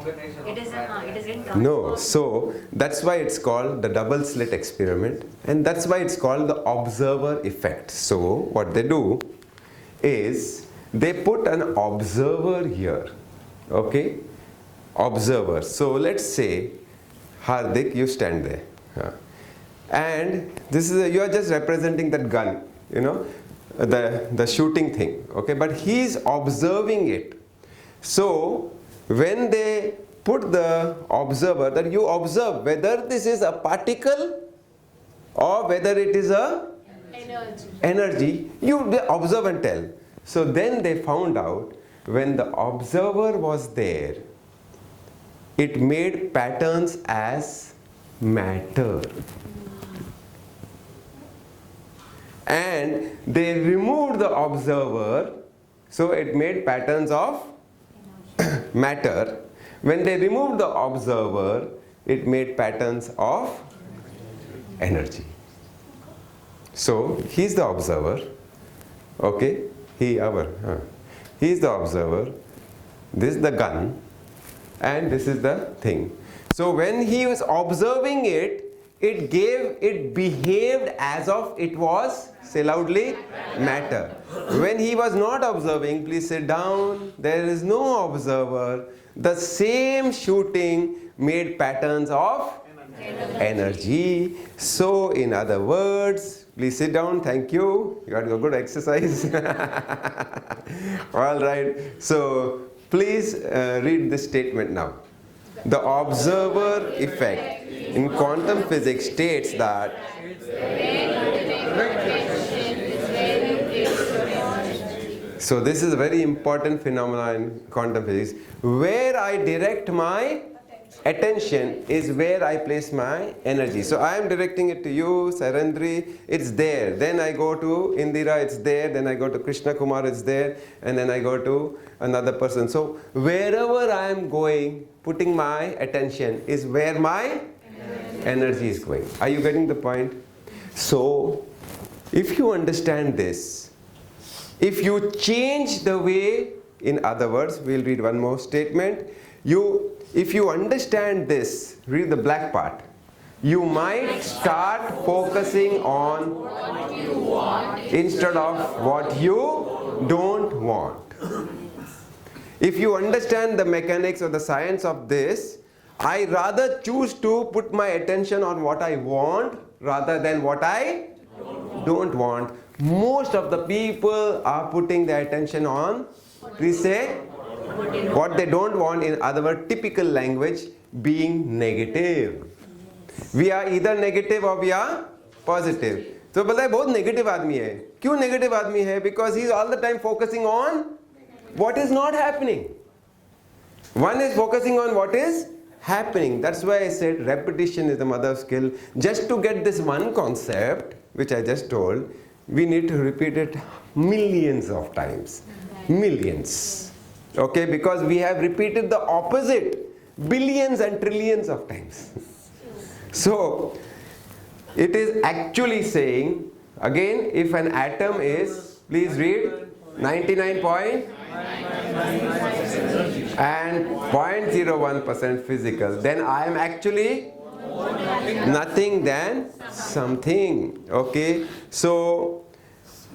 It is in No, so that's why it's called the double slit experiment, and that's why it's called the observer effect. So what they do is they put an observer here, okay? Observer. So let's say, Hardik, you stand there, and this is you are just representing that gun, you know, the shooting thing, okay? But he's observing it. So when they put the observer, that you observe whether this is a particle or whether it is a energy, you observe and tell. So then they found out when the observer was there, it made patterns as matter. And they removed the observer, so it made patterns of matter. When they removed the observer, it made patterns of energy. So he's the observer, okay? He's the observer, this is the gun, and this is the thing. So when he was observing it, it behaved as of it was, say loudly, matter. When he was not observing, please sit down, there is no observer, the same shooting made patterns of energy. So in other words, please sit down, thank you, you got a good exercise. All right, so please read this statement now. The observer effect in quantum physics states that so this is a very important phenomenon in quantum physics. Where I direct my attention is where I place my energy. So I am directing it to you, Sarandri, it's there. Then I go to Indira, it's there. Then I go to Krishna Kumar, it's there. And then I go to another person. So wherever I am going, putting my attention is where my energy is going. Are you getting the point? So, if you understand this, if you change the way, in other words, we'll read one more statement. If you understand this, read the black part. You might start focusing on What you want instead of what you don't want. If you understand the mechanics or the science of this, I rather choose to put my attention on what I want rather than what I don't want. Most of the people are putting their attention on, please say, what they don't want, in other words, typical language, being negative. We are either negative or we are positive. तो बोलता है बहुत negative आदमी है. क्यों negative आदमी है? Because he is all the time focusing on what is not happening. One is focusing on what is happening. That's why I said repetition is the mother of skill. Just to get this one concept, which I just told, we need to repeat it millions of times. Millions. Okay, because we have repeated the opposite billions and trillions of times. So, it is actually saying, again, if an atom is, please read, 99 point and 0.01% physical, then I am actually nothing than something. Okay, so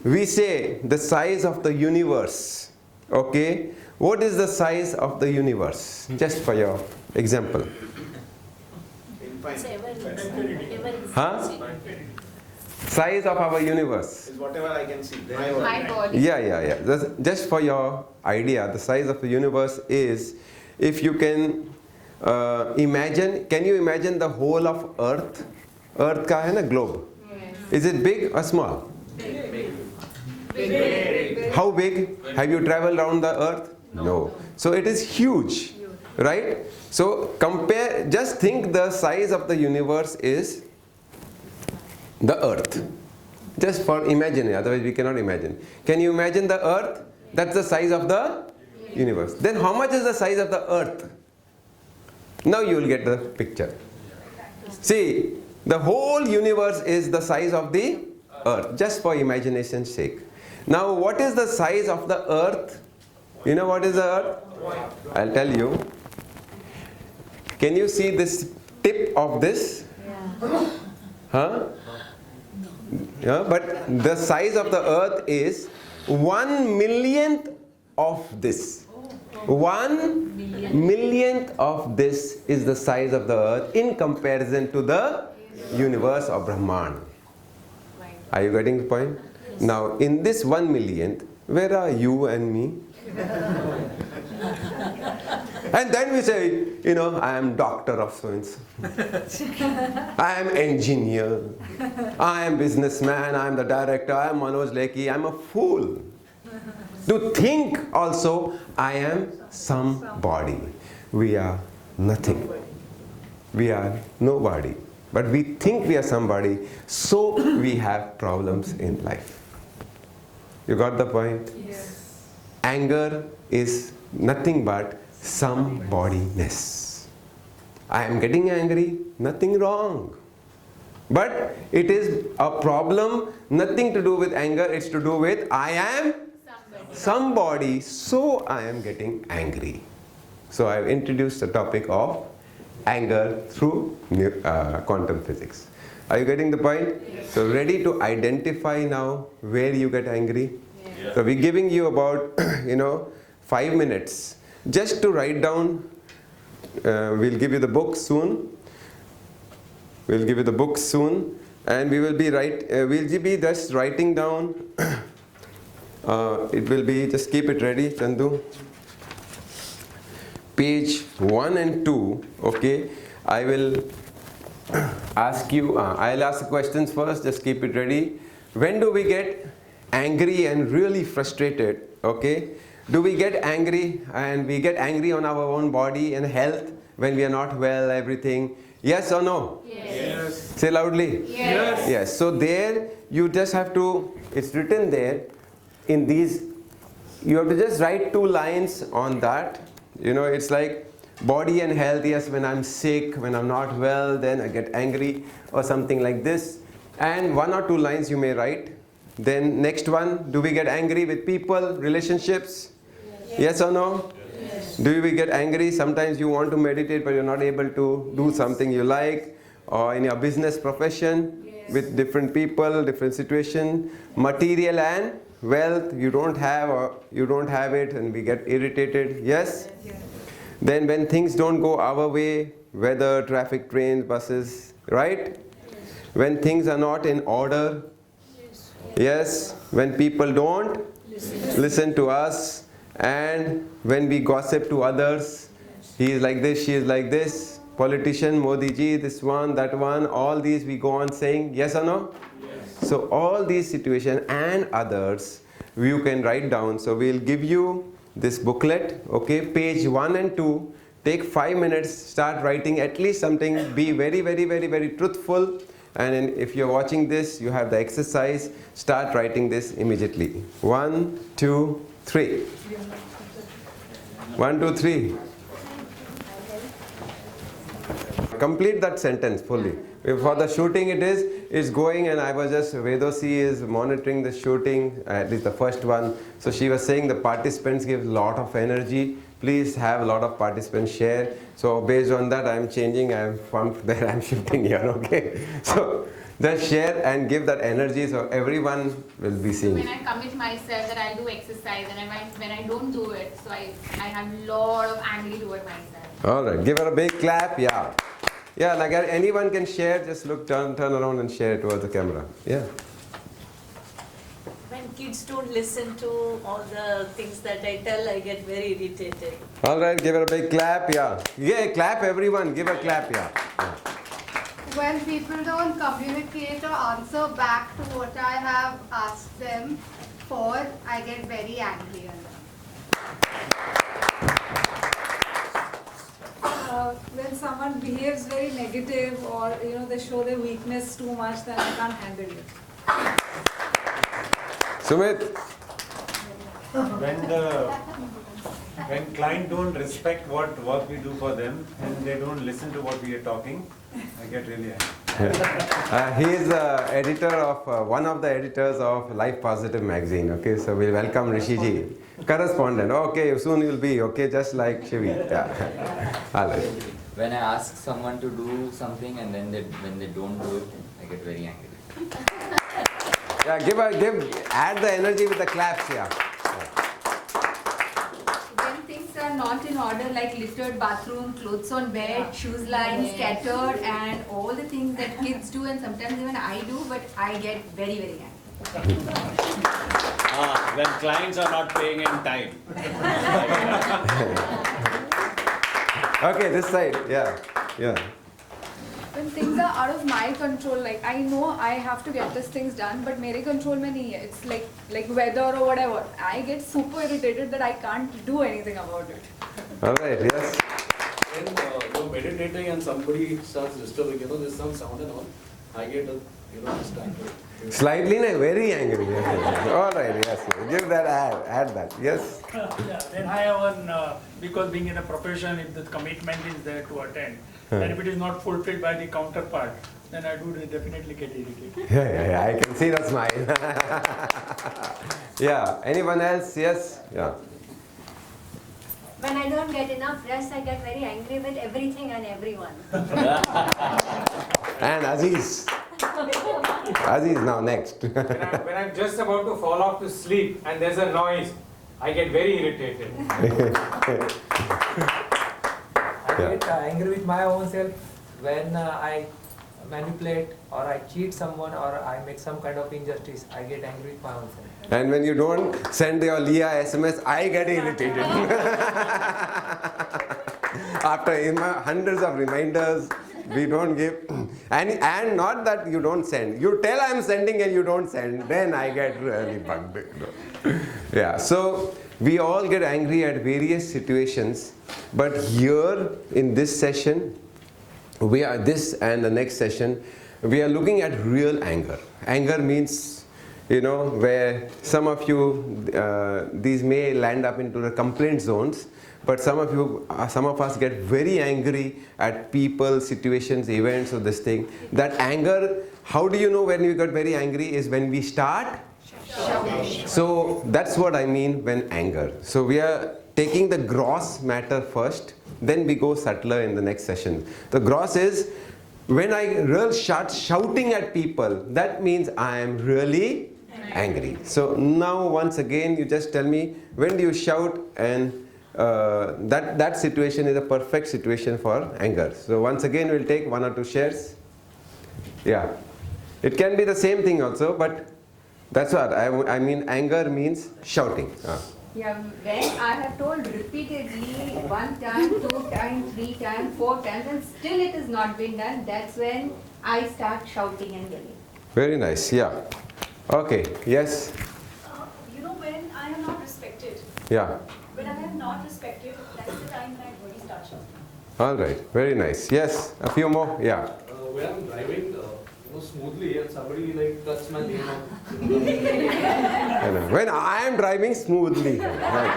we say the size of the universe. Okay, what is the size of the universe? Just for your example. Huh? Size of our universe. Is whatever I can see. My body. Yeah. Just for your idea, the size of the universe is, if you can imagine, can you imagine the whole of Earth? Earth का है ना globe. Is it big or small? Big. How big? Have you traveled around the Earth? No. So it is huge, right? So compare, just think the size of the universe is the Earth. Just for imagining, otherwise we cannot imagine. Can you imagine the Earth? That's the size of the universe. Then how much is the size of the Earth? Now you will get the picture. See, the whole universe is the size of the Earth, just for imagination's sake. Now what is the size of the Earth? You know what is the Earth? I'll tell you. Can you see this tip of this? Yeah. Huh? Yeah, but the size of the Earth is 1/1,000,000th of this. 1/1,000,000th of this is the size of the Earth in comparison to the universe of Brahman. Are you getting the point? Now, in this 1/1,000,000th, where are you and me? And then we say, I am doctor of so-and-so. I am engineer. I am businessman. I am the director. I am Manoj Lekhi. I am a fool. To think also, I am somebody. We are nothing. We are nobody. But we think we are somebody, so we have problems in life. You got the point? Yes. Anger is nothing but somebodyness. I am getting angry, nothing wrong. But it is a problem, nothing to do with anger, it's to do with I am somebody, so I am getting angry. So I have introduced the topic of anger through quantum physics. Are you getting the point? Yes. So ready to identify now where you get angry? Yes. So we're giving you about 5 minutes just to write down. We'll give you the book soon. We'll give you the book soon, and we'll be just writing down. It will be, just keep it ready, Chandu. Page 1 and 2. Okay, I will ask you. I'll ask the questions first. Just keep it ready. When do we get angry and really frustrated? Okay. Do we get angry and we get angry on our own body and health when we are not well, everything? Yes or no? Yes. Say loudly. Yes. Yes. So there you just have to, it's written there in these, you have to just write 2 lines on that. It's like, Body and health, yes, when I'm sick, when I'm not well, then I get angry or something like this. And 1 or 2 lines you may write. Then next one, do we get angry with people, relationships? Yes or no? Yes. Do we get angry? Sometimes you want to meditate but you're not able to do something you like, or in your business profession with different people, different situation. Material and wealth, you don't have or you don't have it and we get irritated. Yes? Then when things don't go our way, weather, traffic, trains, buses, right? When things are not in order. Yes, when people don't listen to us, and when we gossip to others, he is like this, she is like this, politician, Modi ji, this one, that one, all these we go on saying, yes or no? Yes. So all these situations and others you can write down. So we'll give you this booklet, okay, page 1 and 2, take 5 minutes, start writing at least something, be very, very, very, very truthful. And if you're watching this, you have the exercise, start writing this immediately. 1, 2, 3. 1, 2, 3. Complete that sentence fully. For the shooting it's going, and I was just, Vedosi is monitoring the shooting, at least the first one. So she was saying the participants give a lot of energy. Please have a lot of participants share. So based on that, I'm changing, I'm from there, I'm shifting here, okay? So just share and give that energy so everyone will be seeing. When I commit myself that I'll do exercise, and when I don't do it, so I have a lot of anger toward myself. Alright, give her a big clap, yeah. Yeah, like anyone can share, just look, turn around and share towards the camera. Yeah. When kids don't listen to all the things that I tell, I get very irritated. Alright, give her a big clap, yeah. Yeah, clap everyone, give a clap, yeah. When people don't communicate or answer back to what I have asked them for, I get very angry at them. When someone behaves very negative, or they show their weakness too much, then I can't handle it. Sumit? When clients don't respect what work we do for them and they don't listen to what we are talking, I get really angry. He is the editor of, one of the editors of Life Positive magazine, okay? So we'll welcome Rishiji. Correspondent, okay, soon you'll be, okay, just like Shivi. Yeah. Alright. When I ask someone to do something and then when they don't do it, I get very angry. Yeah, add the energy with the claps, yeah. When things are not in order, like littered bathroom, clothes on bed, shoes lying scattered, and all the things that kids do and sometimes even I do, but I get very, very angry. When clients are not paying in time. Okay, this side, yeah. When things are out of my control, like I know I have to get these things done, but mere control mein nahi hai. It's like weather or whatever. I get super irritated that I can't do anything about it. Alright, yes. When you're meditating and somebody starts disturbing, there's some sound and all, I get just angry. Slightly, very angry. Alright, yes. Give that, add that, yes. Then I have one, because being in a profession, if the commitment is there to attend, and if it is not fulfilled by the counterpart, then I do definitely get irritated. Yeah, I can see the smile. Yeah, anyone else? Yes? Yeah. When I don't get enough rest, I get very angry with everything and everyone. And Aziz. Aziz now next. When I'm just about to fall off to sleep and there's a noise, I get very irritated. I get angry with my own self when I manipulate or I cheat someone or I make some kind of injustice. I get angry with my own self. And when you don't send your Leah SMS, I get irritated. After hundreds of reminders, we don't give. And not that you don't send. You tell I'm sending and you don't send, then I get really bugged. Yeah, so we all get angry at various situations. But here in this session, this and the next session, we are looking at real anger. Anger means, where some of you, these may land up into the complaint zones, but some of us get very angry at people, situations, events, or this thing. That anger, how do you know when we got very angry? Is when we start shouting. So that's what I mean when anger. So we are taking the gross matter first, then we go subtler in the next session. The gross is when I really start shouting at people, that means I am really angry. So now once again you just tell me, when do you shout? And that situation is a perfect situation for anger. So once again we'll take 1 or 2 shares. Yeah, it can be the same thing also, but that's what I mean. Anger means shouting. Yeah, when I have told repeatedly 1 time, 2 times, 3 times, 4 times, and still it has not been done, that's when I start shouting and yelling. Very nice, yeah. Okay, yes? You know, when I am not respected. Yeah. When I am not respected, that's the time when I really start shouting. All right, very nice. Yes, a few more, yeah. When I'm driving smoothly and somebody like cuts my lane off. When I am driving smoothly. Right.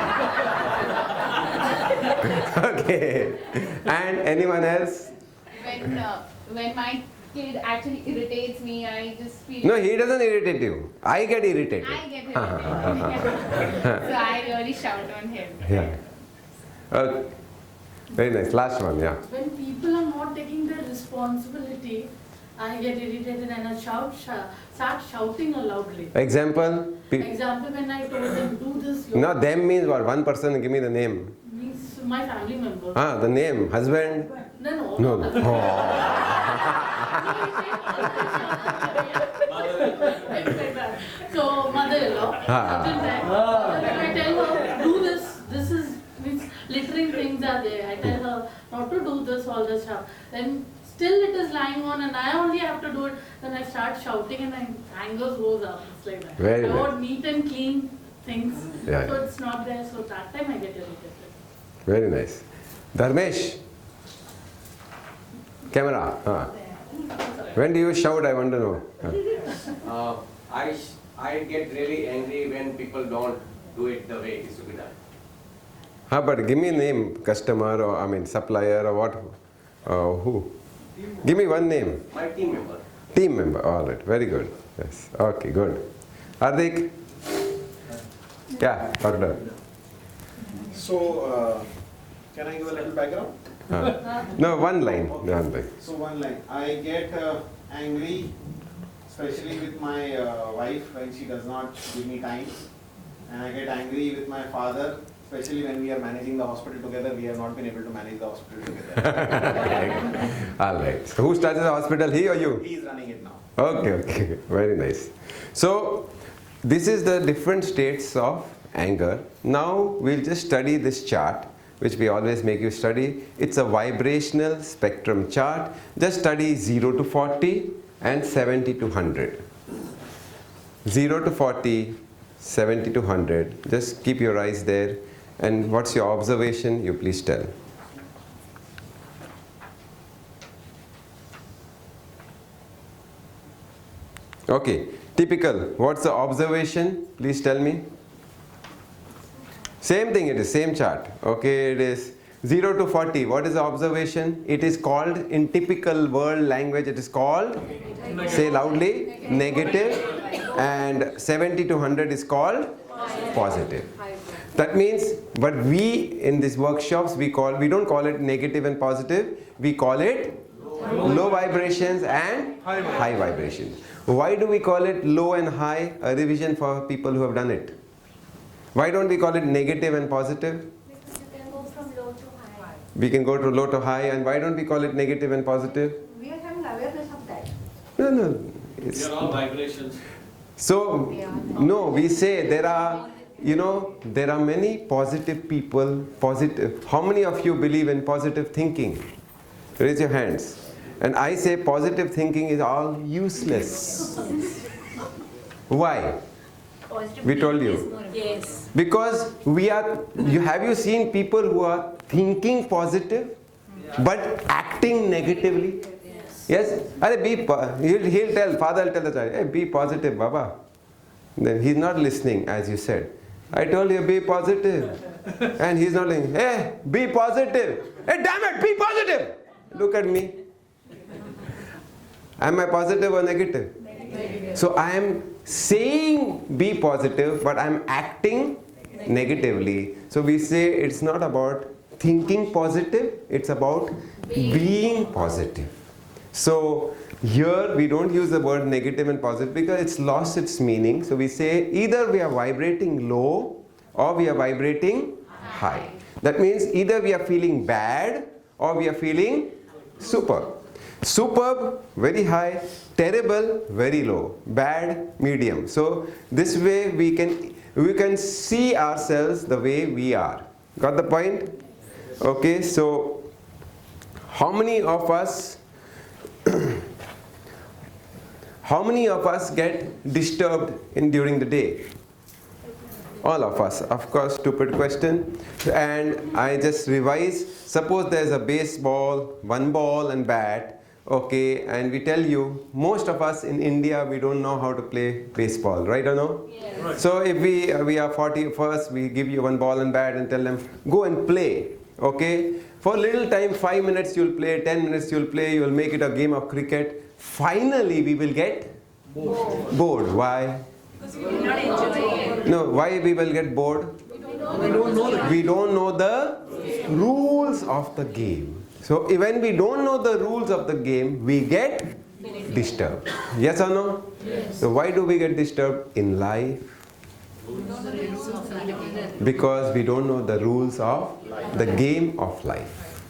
Okay. And anyone else? When my kid actually irritates me, I just feel... No, he doesn't irritate you. I get irritated. I get irritated. So I really shout on him. Yeah. Okay. Very nice. Last one, yeah. When people are not taking their responsibility, I get irritated and I start shouting loudly. Example? Example, when I told them, do this. No, them means what? One person, give me the name. Means my family member. The name. Husband? No. No. It's like that. So, mother-in-law. When I tell her, do this. This is, means littering things are there. I tell her not to do this, all this stuff. Then still it is lying on and I only have to do it. Then I start shouting and my anger goes up. It's like that. Very I want nice. neat and clean things. Yeah. So it's not there. So that time I get irritated. Very nice. Dharmesh? Camera. When do you shout? I want to know. I get really angry when people don't do it the way it is to be done. But give me a name, customer or supplier or what? Who? Give me one name. My team member. Team member. All right. Very good. Yes. Okay. Good. Hardik. Yeah. Doctor. So, can I give a little background? No, one line. One line. So one line. I get angry, especially with my wife when she does not give me time, and I get angry with my father, especially when we are managing the hospital together. We have not been able to manage the hospital together. All right. So who started the hospital? He or you? He is running it now. Okay. Very nice. So this is the different states of anger. Now we'll just study this chart, which we always make you study. It's a vibrational spectrum chart. Just study 0 to 40 and 70 to 100. 0 to 40, 70 to 100. Just keep your eyes there. And what's your observation? You please tell. Okay, typical. What's the observation? Please tell me. Same thing, it is same chart. Okay, it is 0 to 40. What is the observation? It is called, in typical world language, it is called, say loudly, negative. And 70 to 100 is called positive. That means, but we in these workshops, we don't call it negative and positive. We call it low vibrations and high vibrations. Why do we call it low and high? A revision for people who have done it. Why don't we call it negative and positive? Because you can go from low to high. We can go to low to high, and why don't we call it negative and positive? We are having awareness of that. No. We are all vibrations. So, no, we say there are many positive people, positive. How many of you believe in positive thinking? Raise your hands. And I say positive thinking is all useless. Why? We told you. Yes. Because have you seen people who are thinking positive but acting negatively? Yes? He'll tell, father will tell the child, hey, be positive, Baba. Then he's not listening, as you said. I told you be positive. And he's not like, hey, be positive. Hey, damn it, be positive. Look at me. Am I positive or negative? Negative. So I am saying be positive, but I am acting negatively. So we say it's not about thinking positive, it's about being positive. So here we don't use the word negative and positive because it's lost its meaning. So we say either we are vibrating low or we are vibrating high. That means either we are feeling bad or we are feeling superb. Superb, very high. Terrible, very low. Bad, medium. So this way we can see ourselves the way we are. Got the point? Okay, so how many of us get disturbed during the day? All of us. Of course, stupid question. And I just revise. Suppose there's a baseball, one ball and bat. Okay, and we tell you, most of us in India, we don't know how to play baseball, right or no? Yes. Right. So if we are 40 first, we give you one ball and bat and tell them, go and play. Okay, for a little time, 5 minutes you'll play, 10 minutes you'll play, you'll make it a game of cricket. Finally, we will get bored. Why? Because we will not enjoy it. No, why we will get bored? We don't know the rules of the game. So when we don't know the rules of the game, we get disturbed. Yes or no? Yes. So why do we get disturbed in life? Because we don't know the rules of the game of life.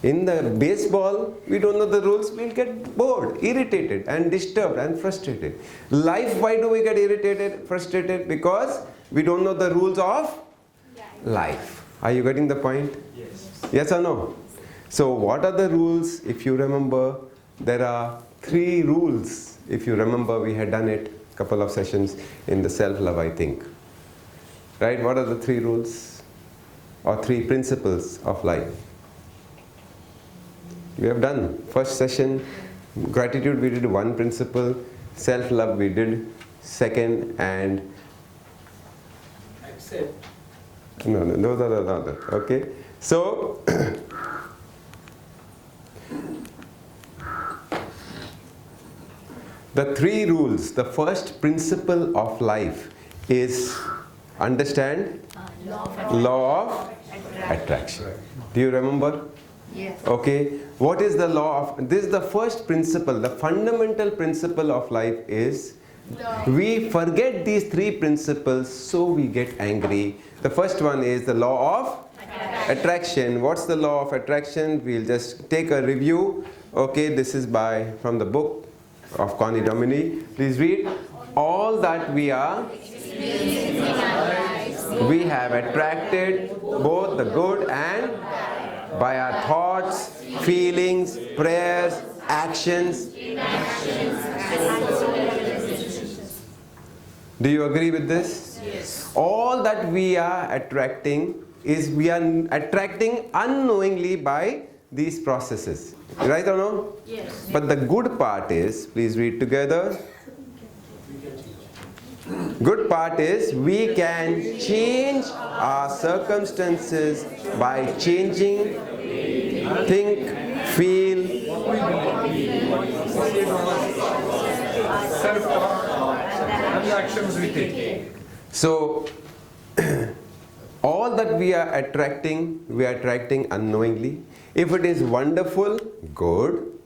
In the baseball, we don't know the rules, we'll get bored, irritated and disturbed and frustrated. Life, why do we get irritated, frustrated? Because we don't know the rules of life. Are you getting the point? Yes. Yes or no? So what are the rules? If you remember, there are 3 rules. If you remember, we had done it a couple of sessions in the self-love, I think. Right? What are the 3 rules? Or 3 principles of life? We have done. First session, gratitude, we did 1 principle. Self-love, we did 2nd, and Accept. No, those are the other. Okay. So, the 3 rules, the first principle of life is understand law of attraction. Do you remember? Yes. Okay. What is the law of, this is the first principle, the fundamental principle of life is we forget these 3 principles, so we get angry. The first one is the law of attraction. What's the law of attraction? We'll just take a review. Okay, this is from the book of Connie Domini. Please read. All that we are, we have attracted both the good and by our thoughts, feelings, prayers, actions. Do you agree with this? Yes. All that we are attracting is we are attracting unknowingly by these processes. Right or no? Yes. But the good part is, please read together. Good part is we can change our circumstances by changing, think, feel. And the actions we take. So, all that we are attracting unknowingly. If it is wonderful, good.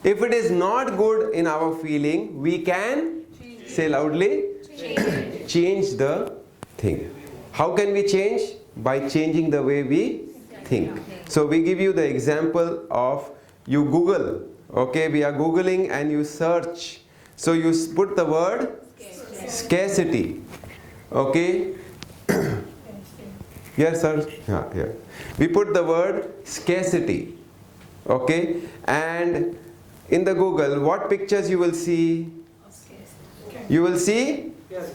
If it is not good in our feeling, we can, say loudly, change the thing. How can we change? By changing the way we think. So we give you the example of you Google. Okay, we are Googling and you search. So you put the word scarcity. Okay. Yes, sir. Yeah. We put the word scarcity. Okay. And in the Google, what pictures you will see? You will see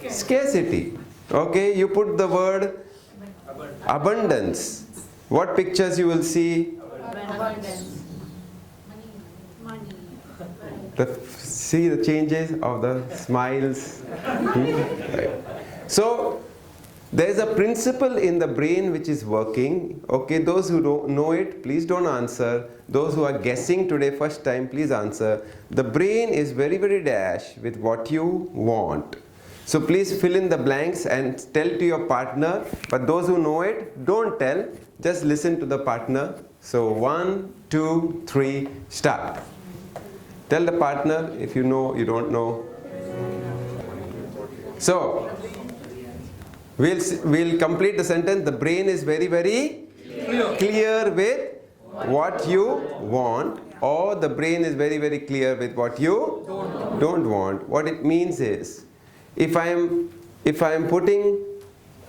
scarcity. Okay. You put the word abundance. What pictures you will see? Abundance. See the changes of the smiles. Right. So there is a principle in the brain which is working. Okay, those who don't know it, please don't answer. Those who are guessing today first time, please answer. The brain is very, very dash with what you want. So please fill in the blanks and tell to your partner. But those who know it, don't tell. Just listen to the partner. So 1, 2, 3, start. Tell the partner if you know, you don't know. So we'll complete the sentence. The brain is very, very clear with what you want, or the brain is very, very clear with what you don't want. What it means is, if I am putting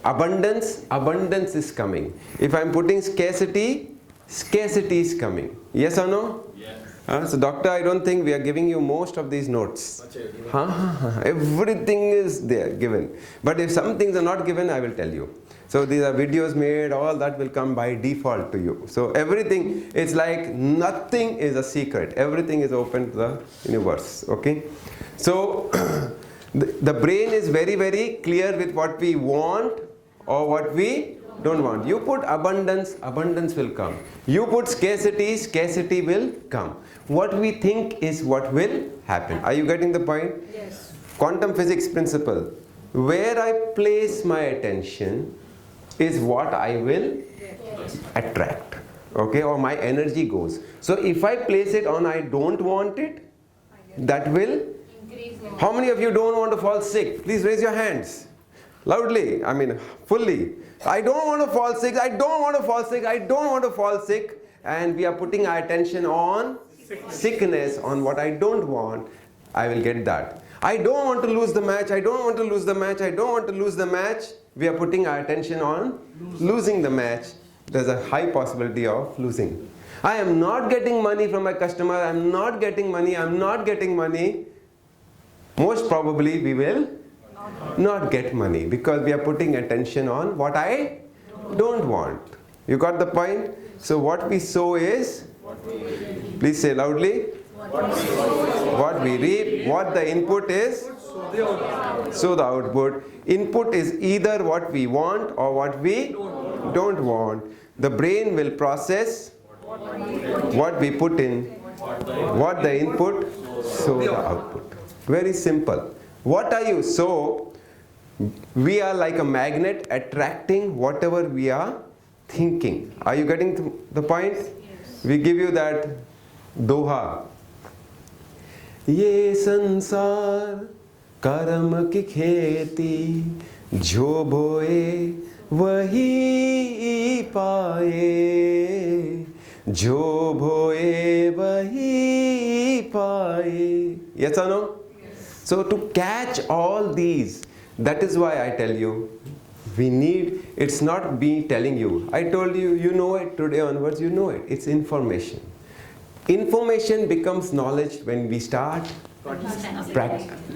abundance, abundance is coming. If I am putting scarcity, scarcity is coming. Yes or no? Yes. So doctor, I don't think we are giving you most of these notes. Everything is there given. But if some things are not given, I will tell you. So these are videos made, all that will come by default to you. So everything, it's like nothing is a secret. Everything is open to the universe. Okay? So the brain is very, very clear with what we want or what we don't want. You put abundance, abundance will come. You put scarcity, scarcity will come. What we think is what will happen. Are you getting the point? Yes. Quantum physics principle. Where I place my attention is what I will attract. Okay, or my energy goes. So if I place it on I don't want it, that will. How many of you don't want to fall sick? Please raise your hands. Loudly, I mean fully. I don't want to fall sick, I don't want to fall sick, I don't want to fall sick. And we are putting our attention on sickness, on what I don't want. I will get that. I don't want to lose the match, I don't want to lose the match, I don't want to lose the match. We are putting our attention on losing the match. There's a high possibility of losing. I am not getting money from my customer, I am not getting money, I am not getting money. Most probably we will not get money because we are putting attention on what I don't want. You got the point? So what we sow is, please say loudly, what we reap, what the input is, so the output. Input is either what we want or what we don't want. The brain will process what we put in, what the input, so the output. Very simple. What are you? So we are like a magnet attracting whatever we are thinking. Are you getting the point? Yes. We give you that doha. Ye sansar karma ki kheti jo boye wahi paaye jo boye wahi paaye. Yes or no? So to catch all these, that is why I tell you, we need, it's not me telling you. I told you, you know it today onwards, you know it. It's information. Information becomes knowledge when we start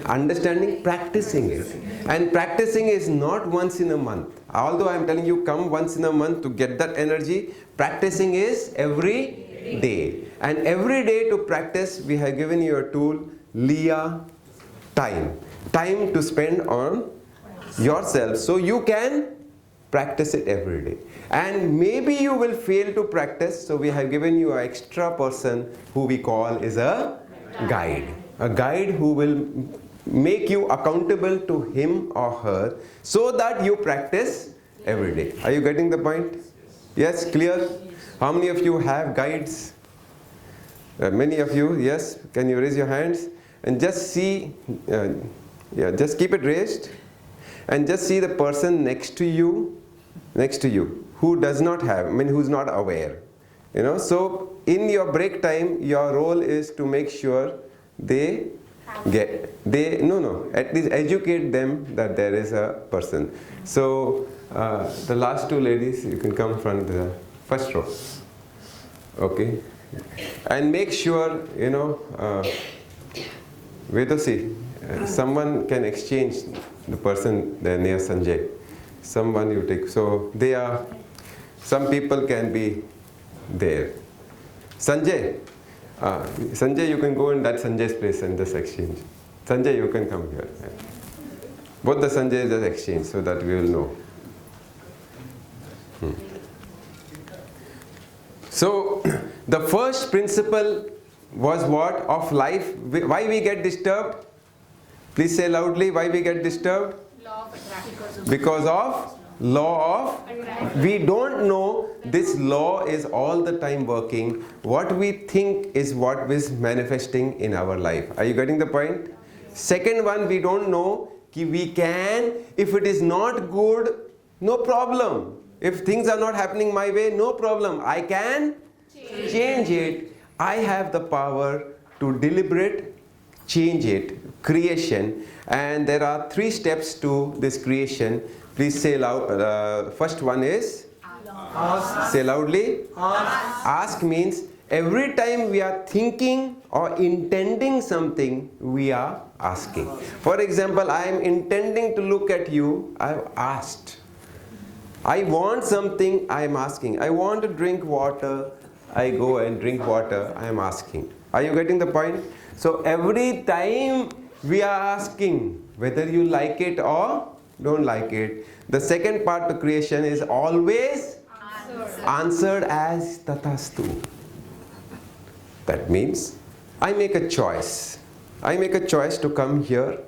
understanding, practicing it. And practicing is not once in a month. Although I am telling you, come once in a month to get that energy, practicing is every day. And every day to practice, we have given you a tool, Leah, time to spend on yourself, so you can practice it every day. And maybe you will fail to practice, so we have given you an extra person who we call is a guide who will make you accountable to him or her, so that you practice every day. Are you getting the point? Yes, clear? How many of you have guides? Many of you, yes. Can you raise your hands? And just see, just keep it raised, and just see the person next to you, who does not have, who's not aware. So in your break time, your role is to make sure at least educate them that there is a person. So the last two ladies, you can come from the first row. Okay, and make sure Vedosi, someone can exchange the person there near Sanjay. Someone you take. So some people can be there. Sanjay, you can go in that Sanjay's place and just exchange. Sanjay, you can come here. Both the Sanjays just exchange so that we will know. So, the first principle was what of life? Why we get disturbed? Please say loudly, why we get disturbed? Law of attraction. Because of law of, we don't know this law is all the time working. What we think is what is manifesting in our life. Are you getting the point? Second one, we don't know कि we can, if it is not good, no problem. If things are not happening my way, no problem. I can change it. I have the power to deliberate, change it, creation. And there are 3 steps to this creation. Please say loud. First one is ask. Say loudly. Ask means every time we are thinking or intending something, we are asking. For example, I am intending to look at you. I have asked. I want something, I am asking. I want to drink water, I go and drink water, I am asking. Are you getting the point? So every time we are asking whether you like it or don't like it. The second part of creation is always answered as tatastu. That means I make a choice. I make a choice to come here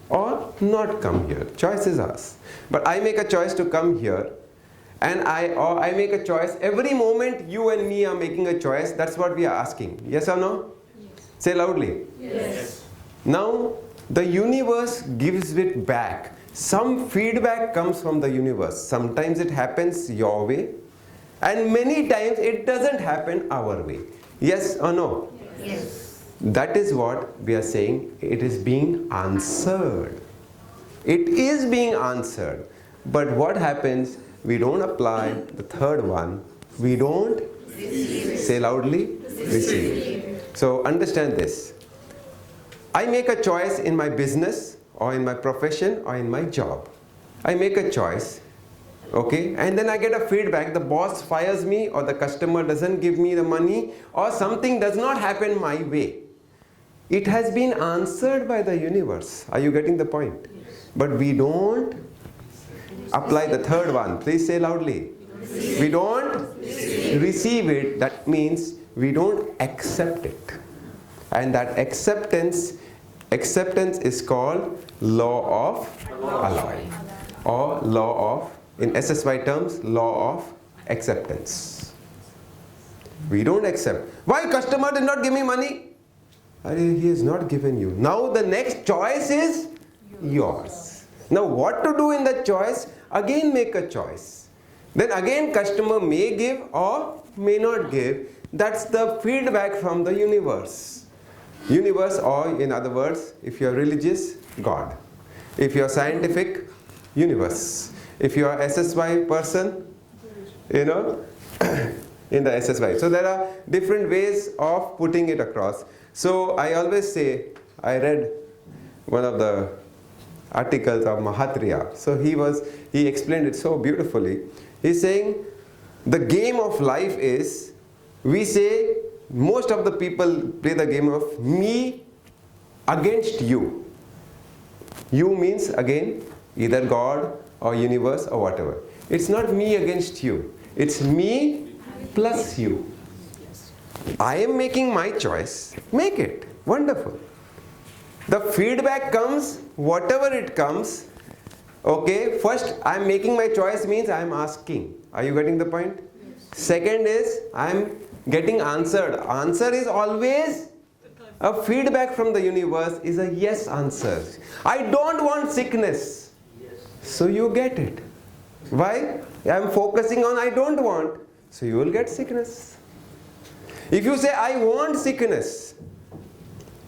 or not come here. Choice is ours. But I make a choice to come here, and I make a choice. Every moment you and me are making a choice. That's what we are asking. Yes or no? Yes. Say loudly. Yes. Now the universe gives it back. Some feedback comes from the universe. Sometimes it happens your way, and many times it doesn't happen our way. Yes or no? Yes. That is what we are saying. It is being answered. It is being answered. But what happens? We don't apply the third one. We don't say loudly, receive. So understand this. I make a choice in my business or in my profession or in my job. I make a choice. Okay, and then I get a feedback. The boss fires me, or the customer doesn't give me the money, or something does not happen my way. It has been answered by the universe. Are you getting the point? Yes. But we don't apply the third one. Please say loudly. We don't receive it. That means we don't accept it. And that acceptance is called law of allowing, or law of, in SSY terms, law of acceptance. We don't accept. Why customer did not give me money? He has not given you. Now the next choice is yours. Now what to do in that choice? Again make a choice. Then again customer may give or may not give. That's the feedback from the universe. Universe, or in other words, if you are religious, God. If you are scientific, universe. If you are SSY person, in the SSY. So there are different ways of putting it across. So I always say, I read one of the articles of Mahatriya. So he explained it so beautifully. He's saying the game of life is, we say most of the people play the game of me against you. You means again either God or universe or whatever. It's not me against you. It's me plus you. I am making my choice. Make it. Wonderful. The feedback comes, whatever it comes. Okay, first I am making my choice means I am asking. Are you getting the point? Yes. Second is I am getting answered. Answer is always a feedback from the universe, is a yes answer. I don't want sickness. So you get it. Why? I am focusing on I don't want. So you will get sickness. If you say I want sickness,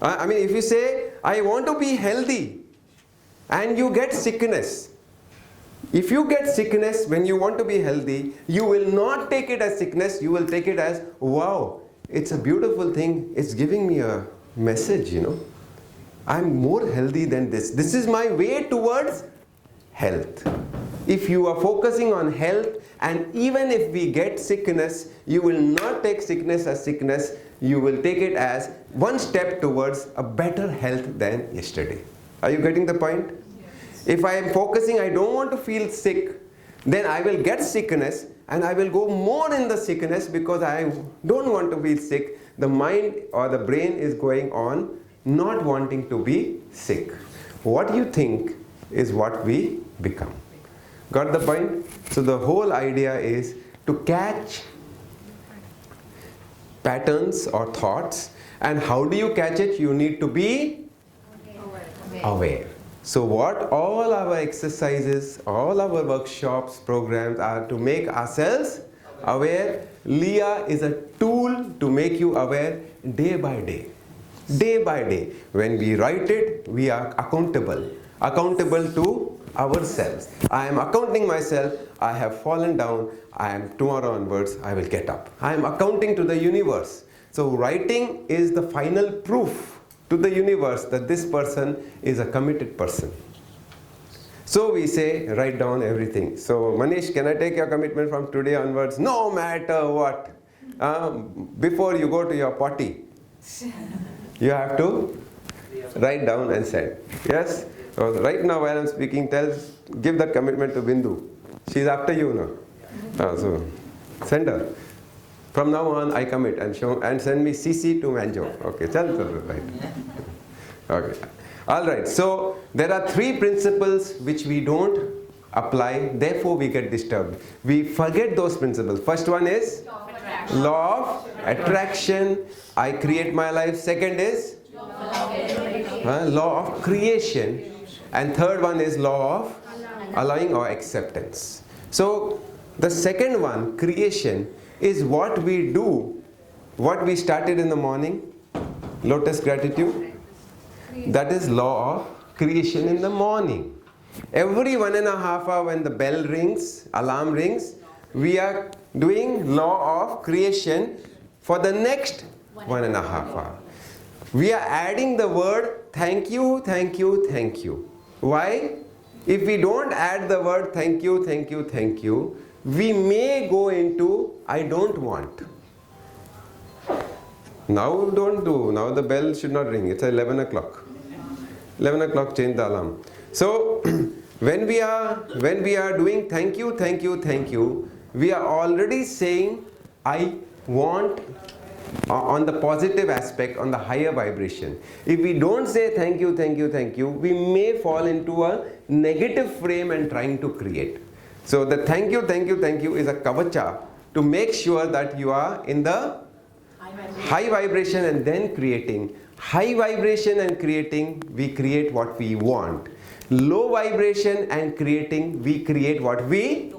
if you say I want to be healthy and you get sickness, if you get sickness when you want to be healthy, you will not take it as sickness, you will take it as, wow, it's a beautiful thing, it's giving me a message, I'm more healthy than this. This is my way towards health. If you are focusing on health, and even if we get sickness, you will not take sickness as sickness, you will take it as one step towards a better health than yesterday. Are you getting the point? Yes. If I am focusing, I don't want to feel sick, then I will get sickness and I will go more in the sickness because I don't want to feel sick. The mind or the brain is going on not wanting to be sick. What you think is what we become. Got the point? So the whole idea is to catch patterns or thoughts. And how do you catch it? You need to be aware. So what all our exercises, all our workshops, programs are to make ourselves aware. Leah is a tool to make you aware day by day. Day by day. When we write it, we are accountable. Accountable to ourselves. I am accounting myself. I have fallen down. I am tomorrow onwards, I will get up. I am accounting to the universe. So writing is the final proof to the universe that this person is a committed person. So we say, write down everything. So Manish, can I take your commitment from today onwards? No matter what. Before you go to your potty, you have to write down and send. Yes? So right now while I'm speaking, give that commitment to Bindu. She's after you now. So send her. From now on, I commit and send me CC to Manjo. Okay, right. Okay. All right. So there are 3 principles which we don't apply. Therefore, we get disturbed. We forget those principles. First one is law of attraction. I create my life. Second is law of creation. And third one is law of allowing or acceptance. So the second one, creation, is what we do, what we started in the morning, Lotus Gratitude. That is law of creation in the morning. Every 1.5 hours when the bell rings, alarm rings, we are doing law of creation for the next 1.5 hours. We are adding the word thank you, thank you, thank you. Why? If we don't add the word thank you, thank you, thank you, we may go into I don't want. Now don't do. Now the bell should not ring. It's 11 o'clock. 11 o'clock, change the alarm. So when we are doing thank you, thank you, thank you, we are already saying I want on the positive aspect, on the higher vibration. If we don't say thank you, thank you, thank you, we may fall into a negative frame and trying to create. So the thank you, thank you, thank you is a kavacha to make sure that you are in the high vibration and then creating. High vibration and creating, we create what we want. Low vibration and creating, we create what we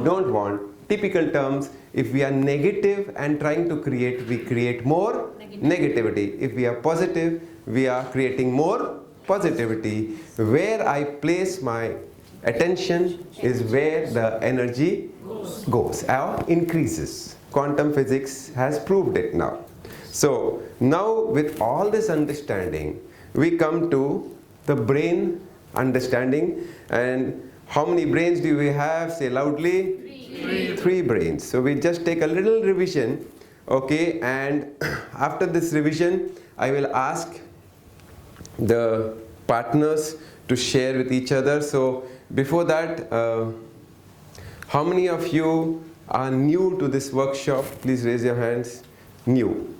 don't want. Typical terms, if we are negative and trying to create, we create more negativity. If we are positive, we are creating more positivity. Where I place my attention is where the energy goes or increases. Quantum physics has proved it now. So now with all this understanding, we come to the brain understanding. And how many brains do we have? Say loudly. 3 brains. So we just take a little revision. Okay, and after this revision, I will ask the partners to share with each other. So before that, how many of you are new to this workshop? Please raise your hands. New.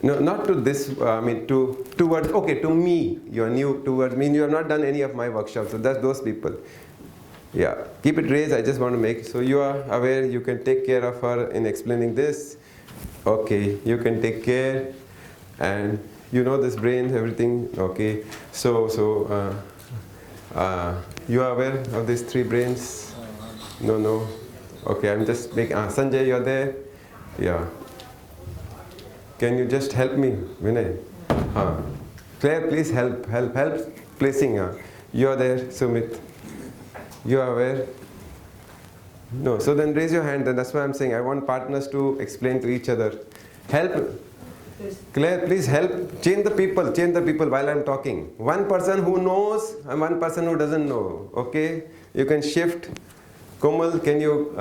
No, not to this, towards, okay, to me. You are new towards me. You have not done any of my workshops, so that's those people. Yeah, keep it raised, I just want to make, so you are aware, you can take care of her in explaining this. Okay, you can take care, and you know this brain, everything, okay. So you are aware of these 3 brains? No. Okay, I'm just making, Sanjay, you're there? Yeah. Can you just help me, Vinay? Claire, please help placing. You're there, Sumit. You are aware? No, so then raise your hand, and that's why I'm saying I want partners to explain to each other. Help. Claire, please help. Change the people while I'm talking. One person who knows and one person who doesn't know. Okay? You can shift. Komal, can you,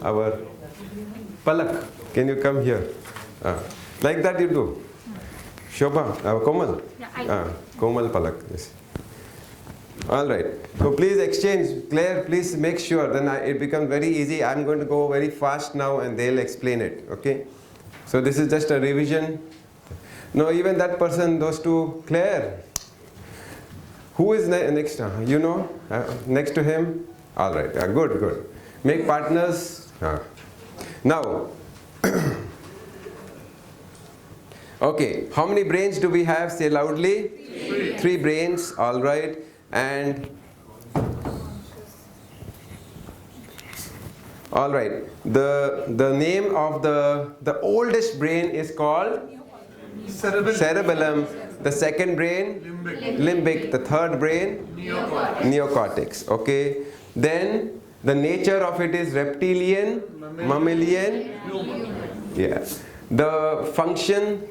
our Palak, can you come here? Like that you do. Shobha, Komal. Yeah, Komal Palak. Yes. All right. So please exchange. Claire, please make sure. Then it becomes very easy. I'm going to go very fast now and they'll explain it. Okay. So this is just a revision. No, even that person, those two, Claire. Who is next? You know? Next to him? All right. Good, good. Make partners. Now, okay. How many brains do we have? Say loudly. 3 brains. All right. And all right. The name of the oldest brain is called cerebellum. The second brain, limbic. The third brain, neocortex. Okay. Then the nature of it is reptilian, mammalian. Yeah. The function.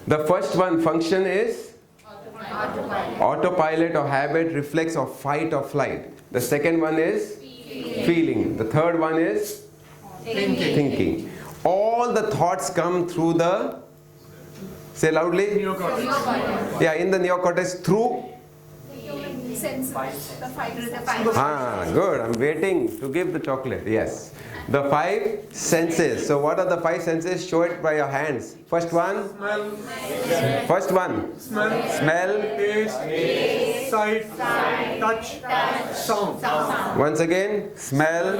The first one, function, is autopilot or habit, reflex or fight or flight. The second one is feeling. The third one is thinking. All the thoughts come through the, say loudly, neocortex. Yeah, in the neocortex through good. I'm waiting to give the chocolate. Yes. The 5 senses. So what are the 5 senses? Show it by your hands. First one. Smell. First one. Smell. Taste. Sight. Touch. Sound. Once again. Smell.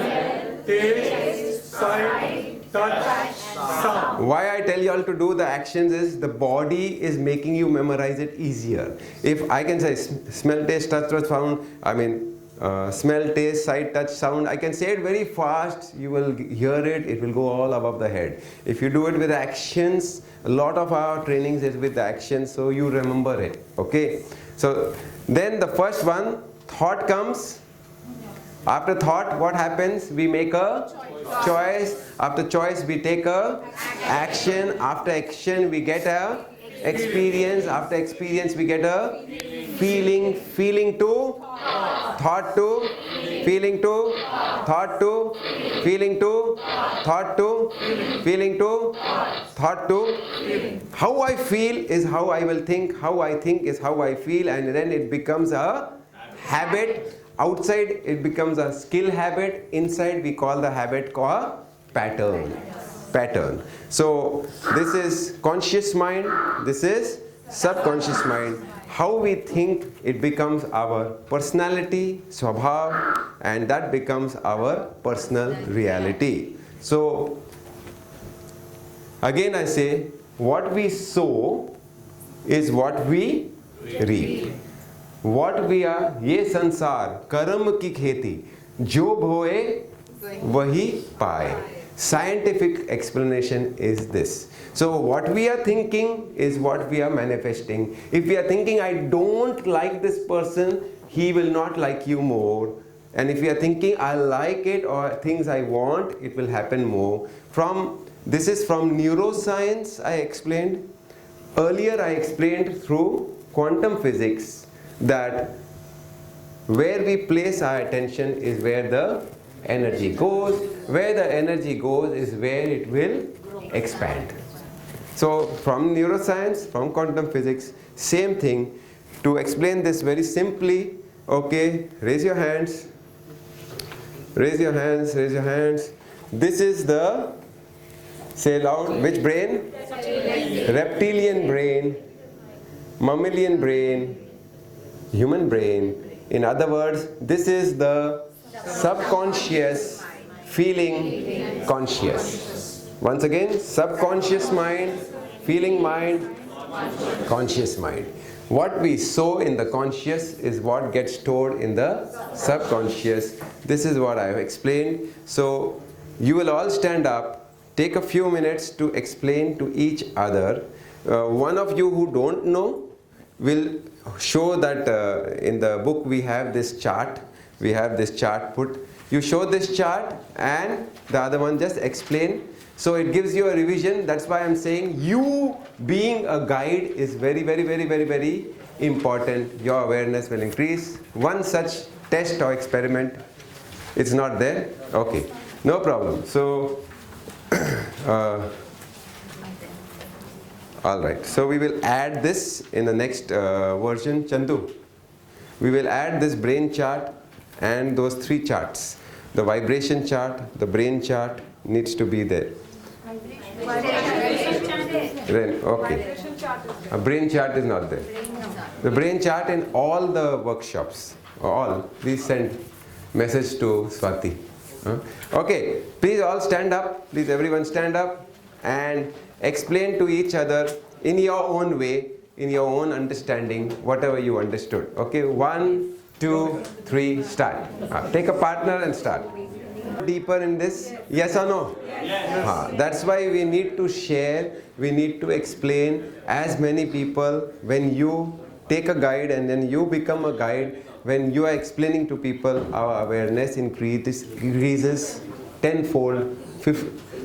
Taste. Sight. Touch. Sound. Why I tell you all to do the actions is the body is making you memorize it easier. If I can say smell, taste, touch, sound, I mean smell, taste, sight, touch, sound, I can say it very fast, you will hear it, it will go all above the head. If you do it with actions, a lot of our trainings is with the actions, so you remember it. Okay. So then the first one, thought comes. After thought, what happens? We make a choice. After choice, we take a action. After action, we get a experience. After experience, we get a feeling. Feeling to thought to, feeling to thought to, feeling to thought to, feeling to thought to. How I feel is how I will think. How I think is how I feel, and then it becomes a habit. Outside it becomes a skill habit. Inside we call the habit called pattern. So this is conscious mind, this is subconscious mind. How we think, it becomes our personality, swabhav, and that becomes our personal reality. So again I say, what we sow is what we reap. What we are, ये संसार कर्म की खेती, जो बोए वही पाए. Scientific explanation is this. So what we are thinking is what we are manifesting. If we are thinking, I don't like this person, he will not like you more. And if we are thinking, I like it or things I want, it will happen more. This is from neuroscience I explained. Earlier I explained through quantum physics that where we place our attention is where the energy goes. Where the energy goes is where it will expand. So from neuroscience, from quantum physics, same thing. To explain this very simply, okay, raise your hands. Raise your hands, raise your hands. This is the, say loud, which brain? Reptilian brain, mammalian brain, human brain. In other words, this is the subconscious feeling conscious. Once again, subconscious mind, feeling mind, conscious mind. What we sow in the conscious is what gets stored in the subconscious. This is what I have explained. So you will all stand up, take a few minutes to explain to each other. One of you who don't know will show that in the book we have this chart. We have this chart put. You show this chart and the other one just explain. So it gives you a revision. That's why I'm saying you being a guide is very, very, very, very, very important. Your awareness will increase. One such test or experiment, it's not there? Okay, no problem. So, All right. So we will add this in the next version, Chandu. We will add this brain chart and those 3 charts. The vibration chart, the brain chart needs to be there. Okay. A brain chart is not there. The brain chart in all the workshops. All. Please send message to Swati. Okay. Please all stand up. Please everyone stand up and explain to each other in your own way, in your own understanding, whatever you understood. Okay. 1, 2, 3, start. Take a partner and start. Deeper in this? Yes or no? Yes. That's why we need to share, we need to explain as many people. When you take a guide and then you become a guide, when you are explaining to people, our awareness increases tenfold.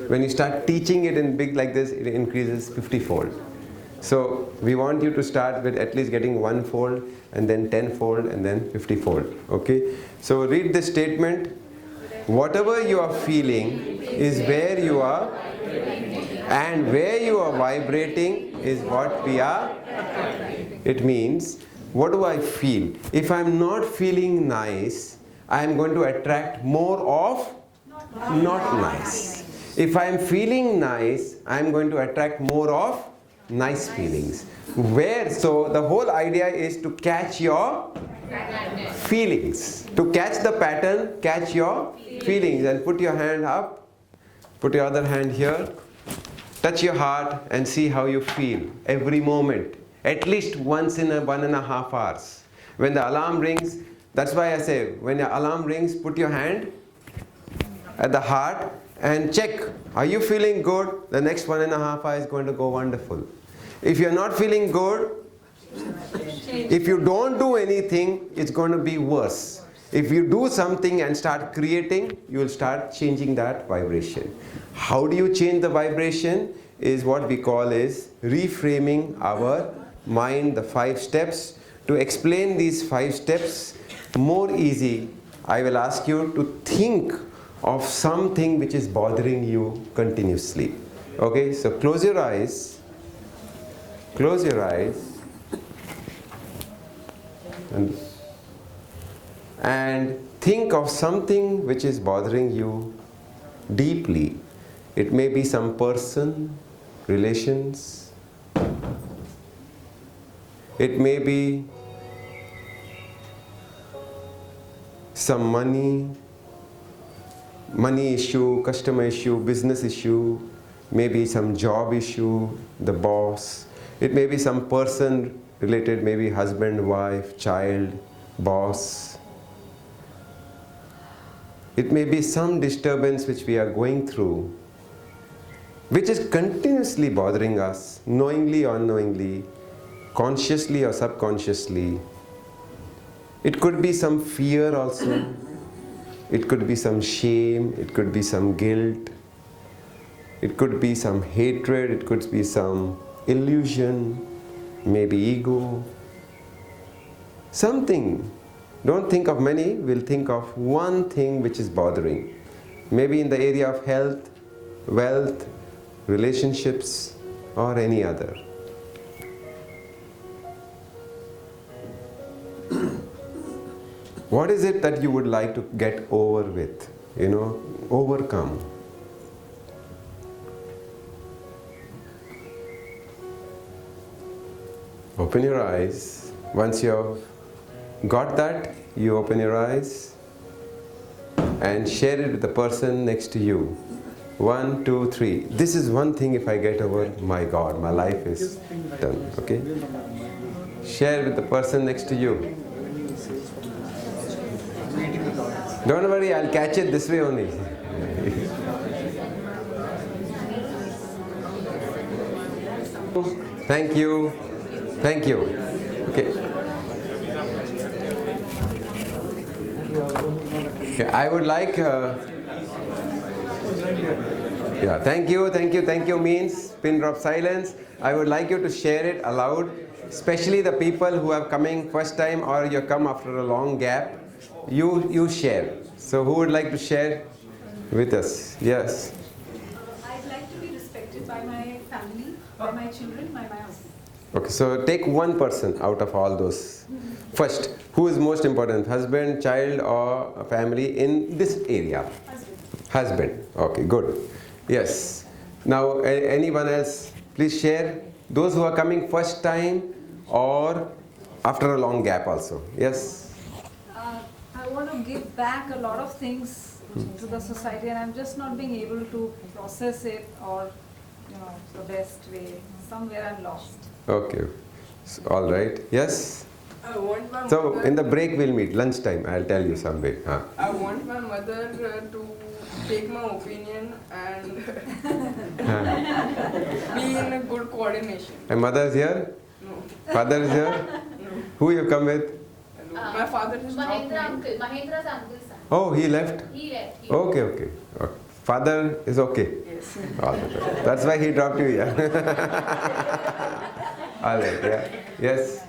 When you start teaching it in big like this, it increases 50-fold. So we want you to start with at least getting 1-fold and then 10-fold and then 50-fold. Okay? So read this statement. Whatever you are feeling is where you are, and where you are vibrating is what we are. It means, what do I feel? If I'm not feeling nice, I'm going to attract more of not nice. If I'm feeling nice, I'm going to attract more of nice feelings. So the whole idea is to catch your feelings. To catch the pattern, catch your feelings. And put your hand up, put your other hand here, touch your heart and see how you feel every moment. At least once in 1.5 hours. When the alarm rings, that's why I say, when your alarm rings, put your hand at the heart and check. Are you feeling good? The next 1.5 hours is going to go wonderful. If you're not feeling good, if you don't do anything, it's going to be worse. If you do something and start creating, you will start changing that vibration. How do you change the vibration? Is what we call is reframing our mind, the 5 steps. To explain these 5 steps more easy, I will ask you to think of something which is bothering you continuously. Okay, so close your eyes. Close your eyes. And think of something which is bothering you deeply. It may be some person, relations. It may be some money issue, customer issue, business issue, maybe some job issue, the boss. It may be some person related, maybe husband, wife, child, boss. It may be some disturbance which we are going through, which is continuously bothering us, knowingly or unknowingly, consciously or subconsciously. It could be some fear also. It could be some shame. It could be some guilt. It could be some hatred. It could be some illusion, maybe ego. Something. Don't think of many, we'll think of one thing which is bothering. Maybe in the area of health, wealth, relationships, or any other. What is it that you would like to get over with? Overcome. Open your eyes. Once you have got that, you open your eyes and share it with the person next to you. 1, 2, 3. This is one thing, if I get over, my God, my life is done. Okay? Share it with the person next to you. Don't worry, I'll catch it this way only. Thank you. Thank you. Okay. Okay, I would like. Thank you means pin drop silence. I would like you to share it aloud, especially the people who are coming first time or you come after a long gap. You share. So who would like to share with us? Yes. I'd like to be respected by my family. By my children, my husband. Okay, so take one person out of all those. First, who is most important, husband, child, or family in this area? Husband. Husband. Okay, good. Yes. Now, anyone else? Please share. Those who are coming first time or after a long gap also. Yes. I want to give back a lot of things to the society, and I'm just not being able to process it or, the best way. Somewhere I'm lost. Okay. So, all right. Yes. I want my So mother, in the break we'll meet. Lunchtime. I'll tell you someday. Huh? I want my mother to take my opinion and be in a good coordination. And mother is here? No. Father is here? Who you come with? My father is not Mahendra's uncle's son. Oh, he left? He left. Okay, okay. Okay. Father is okay? Yes. All right. That's why he dropped you here. All right, yeah. Yes.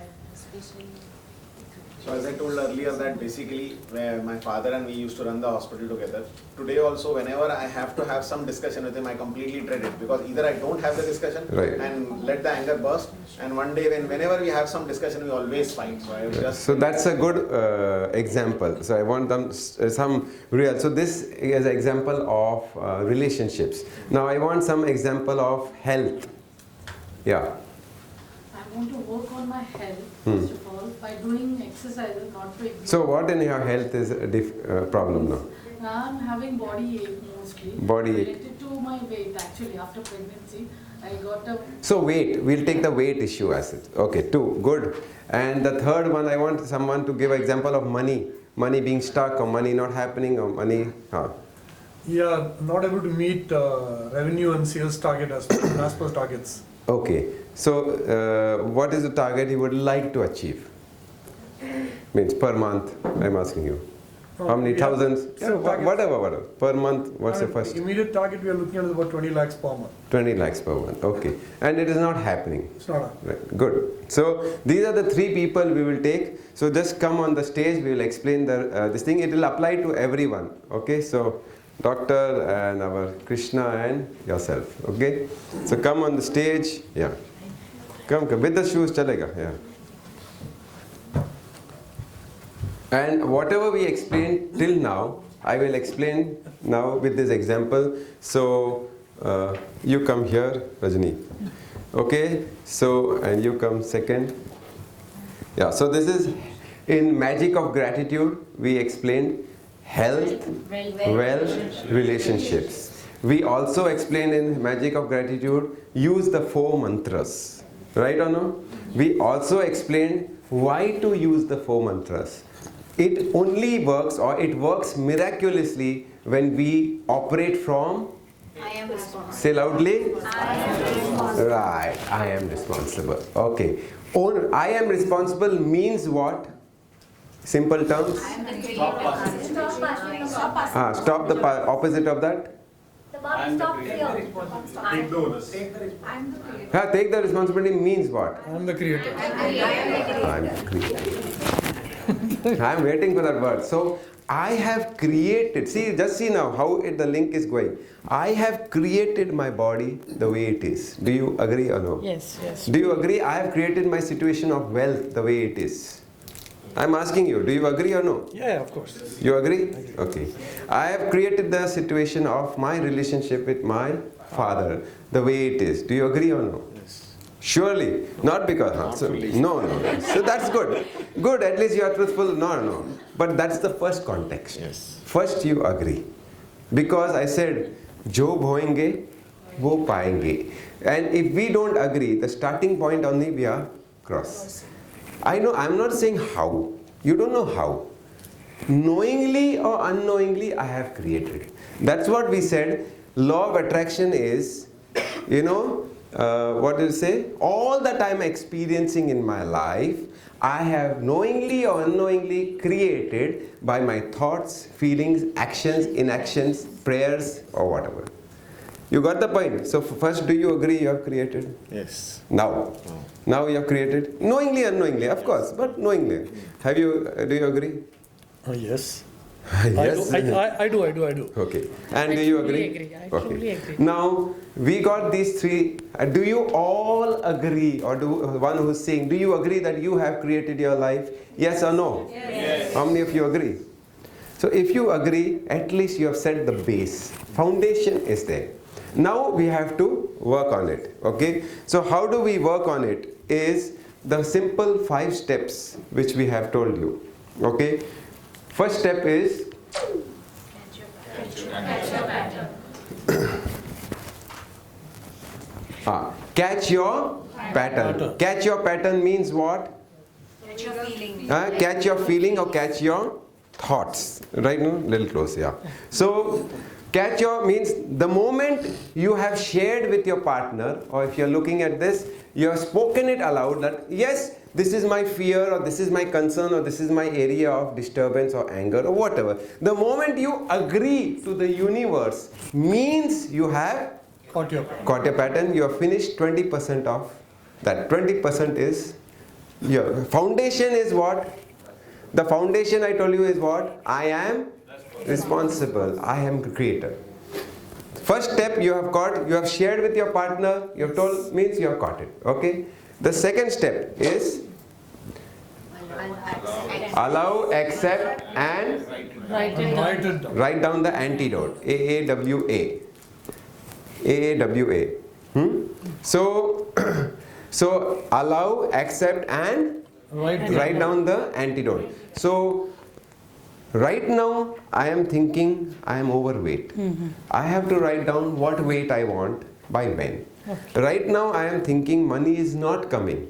So as I told earlier that basically where my father and we used to run the hospital together. Today also whenever I have to have some discussion with him, I completely dread it because either I don't have the discussion Right. and let the anger burst, and one day whenever we have some discussion we always fight. So I just So that's a good example. So I want them some real. So this is an example of relationships. Now I want some example of health. Yeah. I want to work on my health, Hmm. first of all, by doing exercises, not to ignore. So what in your health is a problem now? I'm having body ache mostly. Body ache. Related to my weight, actually, after pregnancy. I got a... So weight, we'll take the weight issue as it. Okay, 2, good. And the third one, I want someone to give example of money. Money being stuck or money not happening or money... Yeah, not able to meet revenue and sales target as per targets. Okay, so what is the target you would like to achieve? Means per month, I'm asking you. How many thousands? Yeah, whatever. Per month, what's the first? Immediate target we are looking at is about 20 lakhs per month. 20 lakhs per month, okay. And it is not happening. It's not happening. Right. Good. So these are the 3 people we will take. So just come on the stage, we will explain this thing. It will apply to everyone, okay? So doctor and our Krishna and yourself, okay? So come on the stage, yeah. Come, with the shoes, chalega, yeah. And whatever we explained till now, I will explain now with this example. So you come here, Rajni. Okay, so and you come second. Yeah, so this is in Magic of Gratitude, we explained health, wealth, relationships. We also explained in Magic of Gratitude, use the 4 mantras. Right or no? We also explained why to use the 4 mantras. It only works, or it works miraculously when we operate from, I am responsible. say loudly, I am responsible. right, I am responsible. Okay. I am responsible means what? Simple terms? Stop passing. Stop the opposite of that? Stop fear. Take the onus. Take the responsibility means what? I am the creator. I am the creator. I am waiting for that word. So I have created, just see now how the link is going. I have created my body the way it is. Do you agree or no? Yes, yes. Do you agree I have created my situation of wealth the way it is? I am asking you, do you agree or no? Yeah, of course. You agree? Okay. I have created the situation of my relationship with my father the way it is. Do you agree or no? Yes. Surely. Not because... no. So that's good. Good, at least you are truthful. No. But that's the first context. Yes. First you agree. Because I said, Jo bhoenge, wo paenge. And if we don't agree, the starting point only we are cross. I know, I'm not saying how. You don't know how. Knowingly or unknowingly, I have created. That's what we said. Law of attraction is, what do you say? All that I'm experiencing in my life, I have knowingly or unknowingly created by my thoughts, feelings, actions, inactions, prayers, or whatever. You got the point? So first, do you agree you have created? Yes. Now you have created? Knowingly, unknowingly, of course, but knowingly. Do you agree? Yes. Yes. I do. Okay. And I do you truly agree? agree. I truly agree. Now we got these three. Do you all agree, or do one who's saying, do you agree that you have created your life? Yes or no? Yes. How many of you agree? So if you agree, at least you have set the base. Foundation is there. Now we have to work on it. Okay. So how do we work on it? Is the simple 5 steps which we have told you. Okay. First step is catch your pattern. Catch your pattern means what? Catch your feeling. Catch your feeling or catch your thoughts. Right now, little close, yeah. So, catch your means the moment you have shared with your partner, or if you're looking at this, you have spoken it aloud that yes, this is my fear, or this is my concern, or this is my area of disturbance or anger or whatever. The moment you agree to the universe means you have caught your pattern. You have finished 20% of that. 20% is your foundation is what? The foundation I told you is what? I am responsible. I am the creator. First step you have got, you have shared with your partner, you have told, means you have got it. Okay. The second step is allow, accept and write down the antidote. AAWA. AAWA. So allow, accept and write down the antidote. So right now I am thinking I am overweight. I have to write down what weight I want by when. Right now I am thinking money is not coming.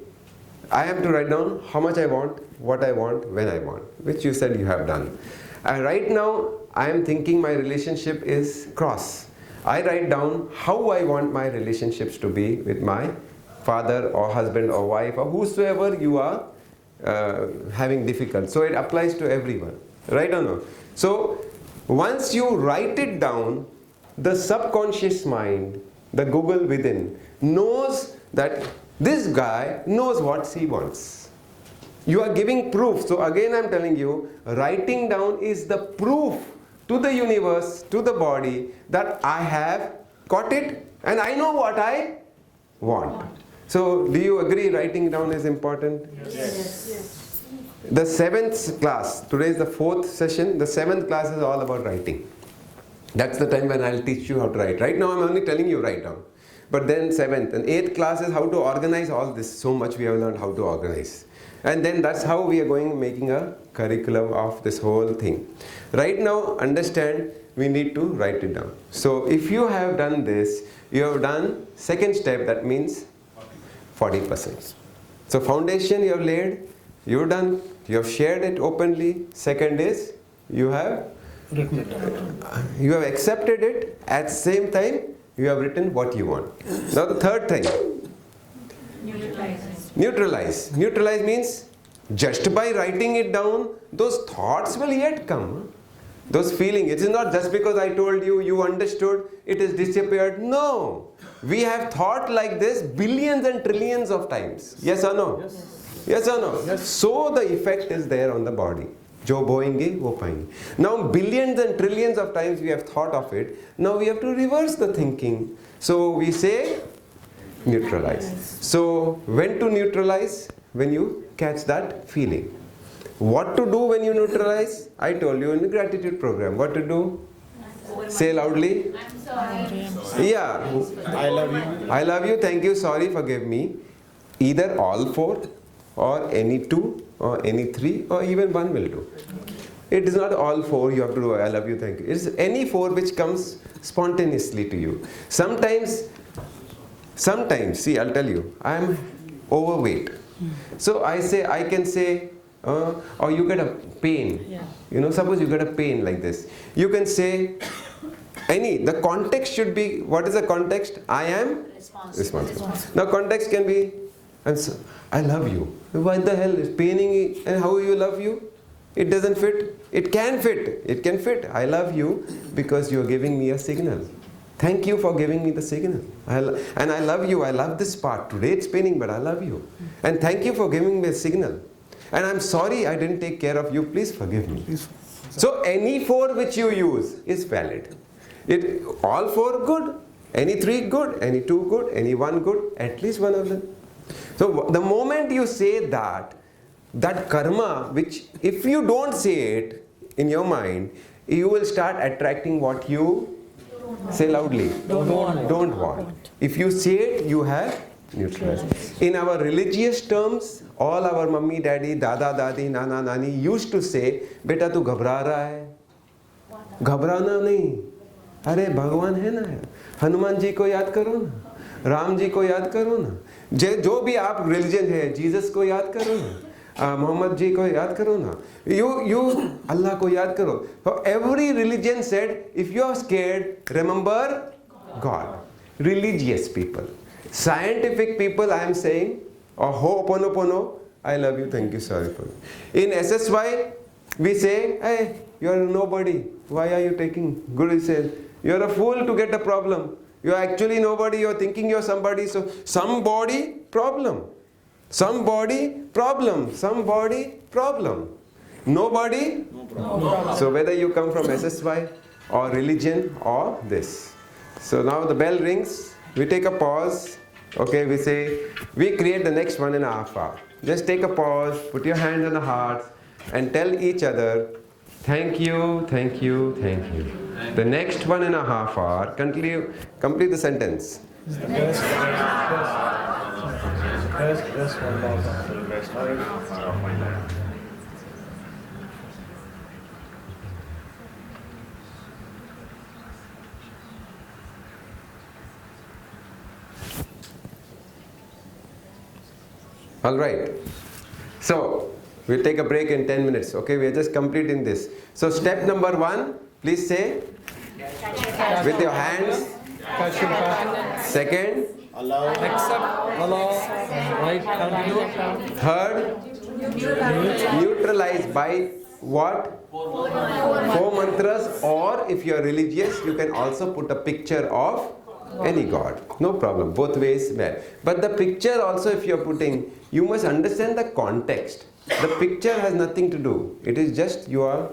I have to write down how much I want, what I want, when I want, which you said you have done. And right now I am thinking my relationship is cross. I write down how I want my relationships to be with my father or husband or wife or whosoever you are having difficult. So it applies to everyone, right or no? So once you write it down, the subconscious mind, the Google within, knows that this guy knows what he wants. You are giving proof. So again I am telling you, writing down is the proof to the universe, to the body, that I have got it and I know what I want. So do you agree writing down is important? Yes. The 7th class, today is the 4th session, the 7th class is all about writing. That's the time when I'll teach you how to write. Right now I'm only telling you write down. But then 7th and 8th class is how to organize all this. So much we have learned how to organize. And then that's how we are going making a curriculum of this whole thing. Right now, understand, we need to write it down. So if you have done this, you have done second step, that means 40%. So foundation you have laid, you have done, you have shared it openly. Second is, you have written it down. You have accepted it. At the same time, you have written what you want. Now the third thing. Neutralize. Neutralize means just by writing it down, those thoughts will yet come. Those feelings. It is not just because I told you, you understood, it has disappeared. No. We have thought like this billions and trillions of times. Yes or no? Yes or no? Yes. So the effect is there on the body. Jo boenge, wo payenge. Now billions and trillions of times we have thought of it. Now we have to reverse the thinking. So we say neutralize. So when to neutralize? When you catch that feeling. What to do when you neutralize? I told you in the gratitude program. What to do? Say loudly. I'm sorry. Yeah. I love you. I love you. Thank you. Sorry. Forgive me. Either all 4 or any 2 or any 3 or even 1 will do. It is not all 4 you have to do. I love you. Thank you. It's any 4 which comes spontaneously to you. Sometimes, see, I'll tell you, I am overweight. So I can say, or you get a pain. Yeah. You know, suppose you get a pain like this. You can say, the context should be, what is the context? I am responsible. Now context can be, I love you. What the hell is paining and how you love you? It doesn't fit. It can fit. It can fit. I love you because you are giving me a signal. Thank you for giving me the signal. And I love you. I love this part. Today it's paining, but I love you. And thank you for giving me a signal. And I'm sorry I didn't take care of you. Please forgive me. So any 4 which you use is valid. All 4 good, any 3 good, any 2 good, any 1 good, at least one of them. So the moment you say that karma, which if you don't say it in your mind, you will start attracting what you say loudly. Don't want. If you say it, you have neutralized. In our religious terms, all our mummy, daddy, dada, dadi, nana, nani used to say, "Beta tu घबरा रहा है, घबराना नहीं, अरे भगवान है ना, हनुमान जी को याद करो ना, राम जी को याद करो ना, जो भी आप रिलीजन है, जीसस को याद करो ना, मोहम्मद जी को याद करो ना, you अल्लाह को याद करो." So every religion said, if you are scared, remember God. Religious people. Scientific people, I am saying, or Ho'oponopono, I love you, thank you, sorry for it. In SSY, we say, "Hey, you are nobody. Why are you taking?" Guru says, "You are a fool to get a problem. You are actually nobody, you are thinking you are somebody." So, somebody, problem. Somebody, problem. Somebody, problem. Nobody, no problem. So, whether you come from SSY or religion or this. So, now the bell rings, we take a pause. Okay, we say, we create the next 1.5 hours. Just take a pause, put your hand on the heart, and tell each other, "Thank you, thank you, thank you." The next 1.5 hours, complete the sentence. All right. So, we'll take a break in 10 minutes. Okay, we are just completing this. So, step number 1, please say with your hands. Second, allow, accept, allow, right, continue. Third, neutralize by what? 4 mantras, or if you are religious, you can also put a picture of any god. No problem, both ways well. But the picture also, if you are putting, you must understand the context. The picture has nothing to do. It is just you are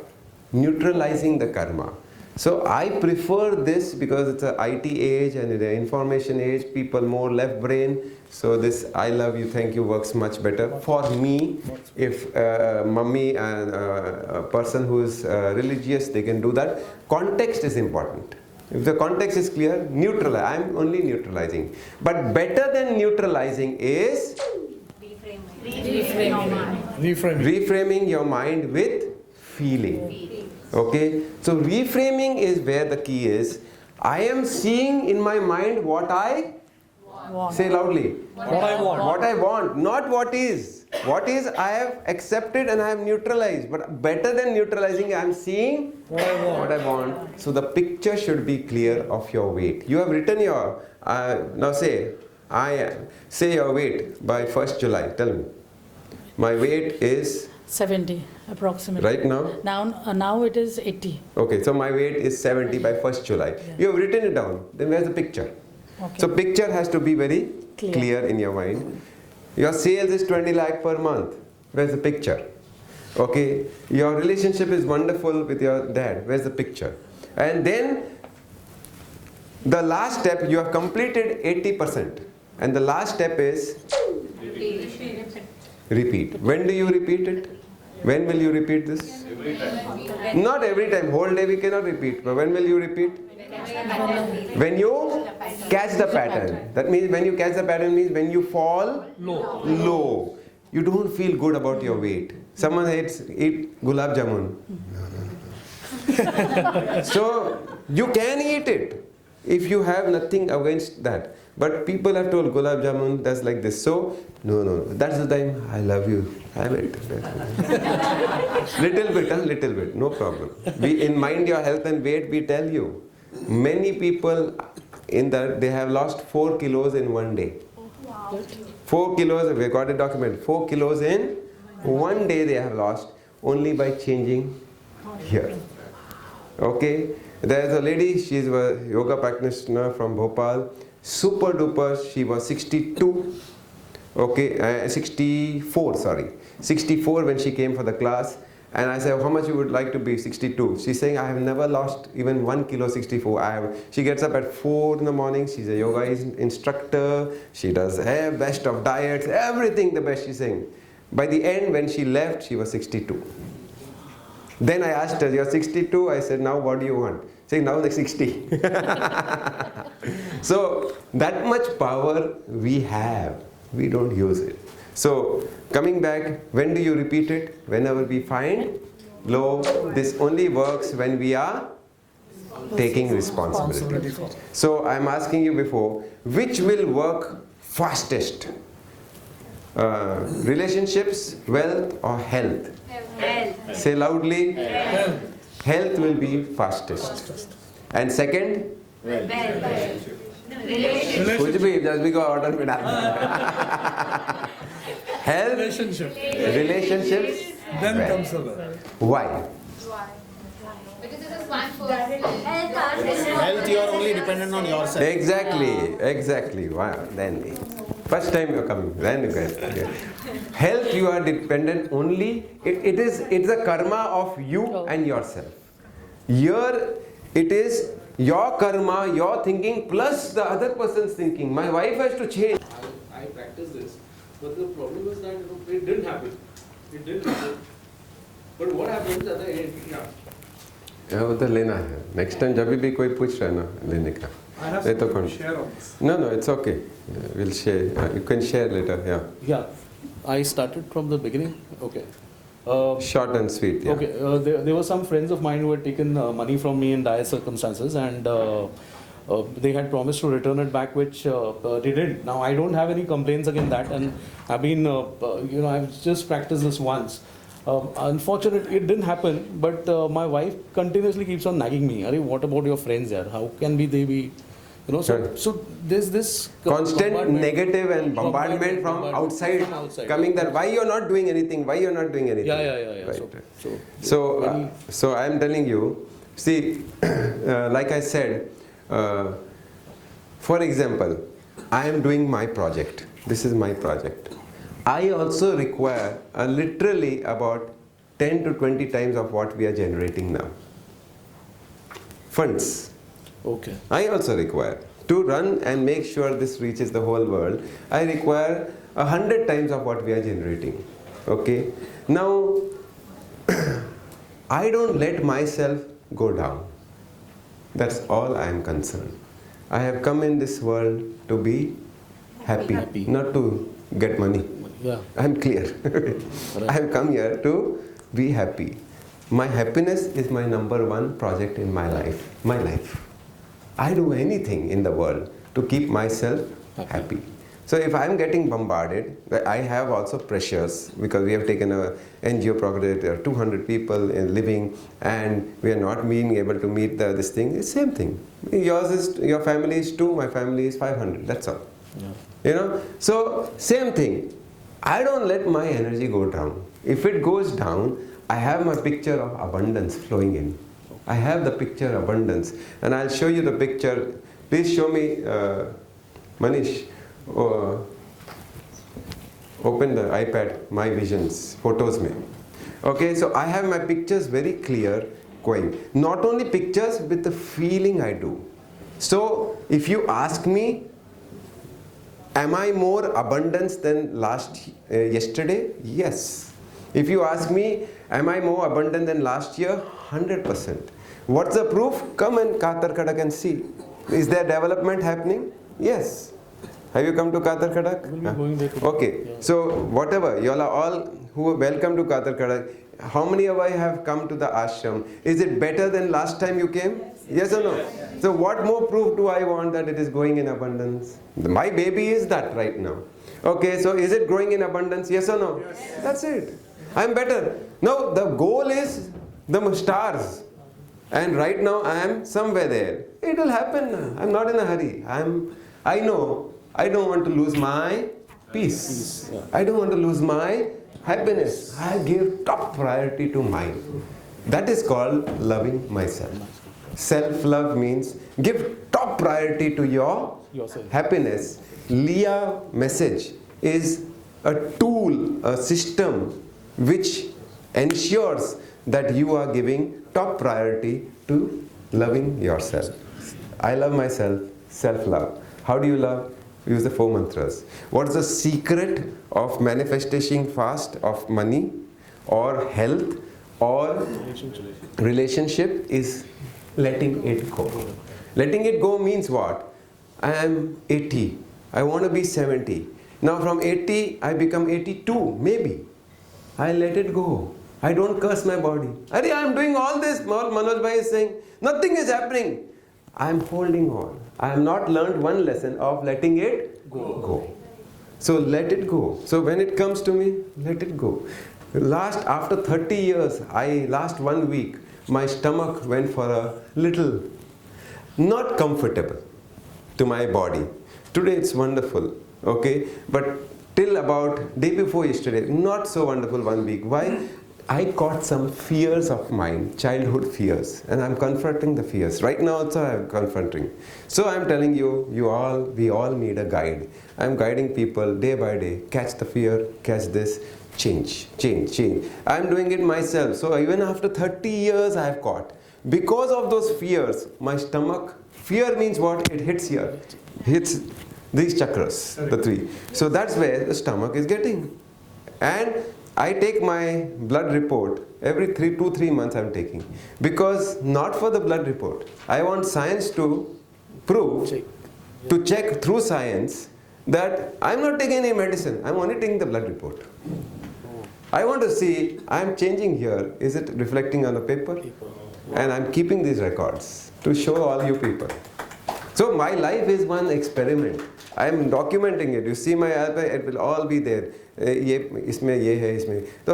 neutralizing the karma. So I prefer this because it's an IT age and the information age, people more left brain. So this "I love you, thank you" works much better for me. If mummy and a person who is religious, they can do that. Context is important. If the context is clear, neutralize. I am only neutralizing. But better than neutralizing is reframing your mind with feeling. Okay, so reframing is where the key is. I am seeing in my mind what I want. Say loudly. What I want. What I want, not what is. What is, I have accepted and I have neutralized. But better than neutralizing, I am seeing what I want. So the picture should be clear of your weight. You have written your, now say, say your weight by 1st July. Tell me. My weight is 70 approximately. Right now? Now it is 80. Okay, so my weight is 70 by 1st July. Yeah. You have written it down. Then where's the picture? Okay. So picture has to be very clear in your mind. Your sales is 20 lakh per month. Where's the picture? Okay, your relationship is wonderful with your dad. Where's the picture? And then the last step, you have completed 80%. And the last step is repeat. When do you repeat it? When will you repeat this? Every time. Not every time. Whole day we cannot repeat. But when will you repeat? When you catch the pattern. That means when you catch the pattern means when you fall low. You don't feel good about your weight. Someone eat gulab jamun. So you can eat it if you have nothing against that. But people have told gulab jamun does like this. So no. That's the time I love you. Have it. Little bit. No problem. In Mind Your Health and Weight, we tell you. Many people in that they have lost 4 kilos in one day. Wow. 4 kilos, we got a document. 4 kilos in one day they have lost only by changing here. Okay, there is a lady, she is a yoga practitioner from Bhopal. Super duper, she was 62. Okay, 64 when she came for the class. And I said, how much you would like to be? 62. She's saying, I have never lost even 1 kilo 64. She gets up at 4 in the morning. She's a yoga instructor. She does best of diets, everything the best, she's saying. By the end, when she left, she was 62. Then I asked her, you're 62? I said, now what do you want? Say, now they're 60. So, that much power we have. We don't use it. So, coming back, when do you repeat it? Whenever we find low. This only works when we are taking responsibility. So, I'm asking you before, which will work fastest? Relationships, wealth, or health? Health. Say loudly. Health. Health will be fastest. And second? Wealth. कुछ भी just because order में डाल health, relationships, then wealth. comes the wealth. Why? Because this is one first. Health, you are only dependent on yourself. Exactly. Wow. Then first time you're coming, then you get. Health, you are dependent only. It's a karma of you and yourself. Here it is your karma, your thinking plus the other person's thinking. My wife has to change. I practice this, but the problem is that it didn't happen. It didn't happen. But what happens at the end? उधर लेना है. Next time जब भी कोई पूछ रहा है ना लेने का. I have to share on this. No, it's okay. We'll share. You can share later. Yeah. I started from the beginning. Okay. Short and sweet. Yeah. Okay. There were some friends of mine who had taken money from me in dire circumstances, and they had promised to return it back, which they didn't. Now I don't have any complaints against that, and I've been, I've just practiced this once. Unfortunately, it didn't happen, but my wife continuously keeps on nagging me. Arey, what about your friends there? How can they be? So there's this constant negative and bombardment from outside coming that why you're not doing anything, why you're not doing anything. Yeah. Right. So I'm telling you, see, like I said, for example, I am doing my project. This is my project. I also require literally about 10 to 20 times of what we are generating now. Funds. Okay. I also require to run and make sure this reaches the whole world. I require 100 times of what we are generating. Okay. Now, I don't let myself go down. That's all I am concerned. I have come in this world to be happy. Not to get money. Yeah. I'm clear. I have come here to be happy. My happiness is my number one project in my life. I do anything in the world to keep myself happy. So if I'm getting bombarded, I have also pressures because we have taken a NGO project, there are 200 people living and we are not being able to meet this thing. It's the same thing. Your family is 2, my family is 500, that's all. Yeah. So same thing. I don't let my energy go down. If it goes down, I have my picture of abundance flowing in. I have the picture abundance, and I'll show you the picture. Please show me, Manish. Open the iPad, my visions, photos me. Okay, so I have my pictures very clear going. Not only pictures, with the feeling I do. So if you ask me, am I more abundance than yesterday? Yes. If you ask me, am I more abundant than last year? 100%. What's the proof? Come and Katar Kadak and see. Is there development happening? Yes. Have you come to Katar Kadak? We'll be going there today. Okay. Yeah. So whatever, you all are all who are welcome to Katar Kadak. How many of you have come to the ashram? Is it better than last time you came? Yes or no? Yes. So what more proof do I want that it is going in abundance? My baby is that right now. Okay, so is it growing in abundance? Yes or no? Yes. That's it. I'm better. No, the goal is the stars. And right now I am somewhere there. It will happen. I'm not in a hurry. I know I don't want to lose my peace. I don't want to lose my happiness. I give top priority to mine. That is called loving myself. Self-love means give top priority to yourself. Happiness. Leah message is a tool, a system which ensures that you are giving top priority to loving yourself. I love myself, self-love. How do you love? Use the 4 mantras. What's the secret of manifestation fast of money or health or relationship is letting it go. Letting it go means what? I am 80. I want to be 70. Now from 80, I become 82, maybe. I let it go. I don't curse my body. I am doing all this. Manoj Bhai is saying, nothing is happening. I am holding on. I have not learned one lesson of letting it go. So let it go. So when it comes to me, let it go. After 30 years, last 1 week, my stomach went for a little not comfortable to my body. Today it's wonderful, okay? But till about day before yesterday, not so wonderful 1 week. Why? I caught some fears of mine, childhood fears, and I'm confronting the fears. Right now also I'm confronting. So I'm telling you, we all need a guide. I'm guiding people day by day. Catch the fear, catch this, change. I'm doing it myself. So even after 30 years I have caught. Because of those fears, my stomach, fear means what? It hits here. Hits these chakras, the 3. So that's where the stomach is getting. And I take my blood report every 2-3 months I'm taking. Because not for the blood report. I want science to prove, to check through science that I'm not taking any medicine. I'm only taking the blood report. I want to see, I'm changing here. Is it reflecting on the paper? And I'm keeping these records to show all you people. So my life is one experiment. I am documenting it. You see my album, it will all be there. So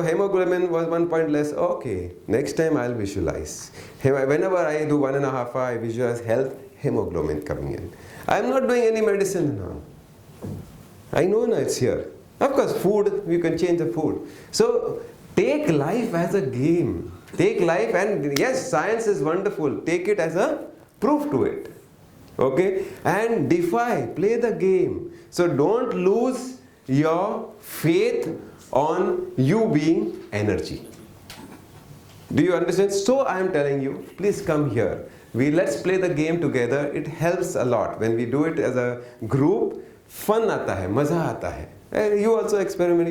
hemoglobin was 1 point less. Okay, next time I'll visualize. Whenever I do 1.5 hours, I visualize health, hemoglobin coming in. I'm not doing any medicine now. I know now it's here. Of course, food, you can change the food. So take life as a game. Take life, and yes, science is wonderful. Take it as a proof to it. Okay? And defy, play the game. So don't lose your faith on you being energy. Do you understand? So I am telling you, please come here. Let's play the game together. It helps a lot. When we do it as a group, fun aata hai, maza aata hai. And you also experiment,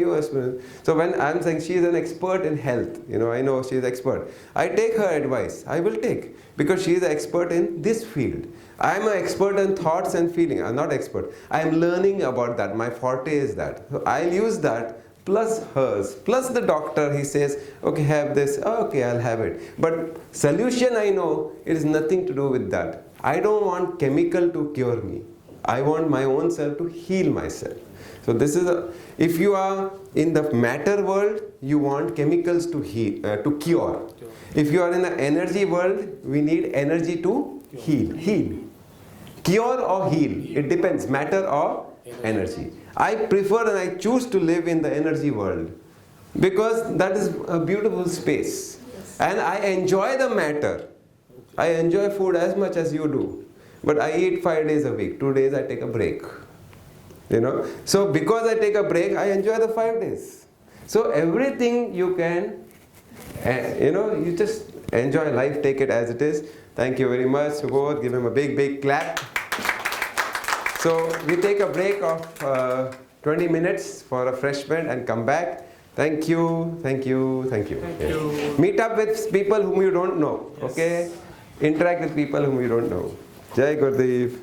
So when I'm saying she is an expert in health, I know she is expert. I take her advice. I will take. Because she is an expert in this field. I am an expert in thoughts and feeling. I'm not expert. I am learning about that. My forte is that. So I'll use that plus hers, plus the doctor, he says, okay, have this. Okay, I'll have it. But solution, I know, it is nothing to do with that. I don't want chemical to cure me. I want my own self to heal myself. So this is if you are in the matter world, you want chemicals to heal, to cure. If you are in the energy world, we need energy to heal. Cure or heal, it depends, matter or energy. I prefer and I choose to live in the energy world because that is a beautiful space. And I enjoy the matter. I enjoy food as much as you do. But I eat 5 days a week. 2 days I take a break. So because I take a break, I enjoy the 5 days. So everything you can, you just enjoy life, take it as it is. Thank you very much, Subodh. Give him a big clap. So we take a break of 20 minutes for refreshment and come back. Thank you. Meet up with people whom you don't know, okay? Interact with people whom you don't know. Jai Gurudev.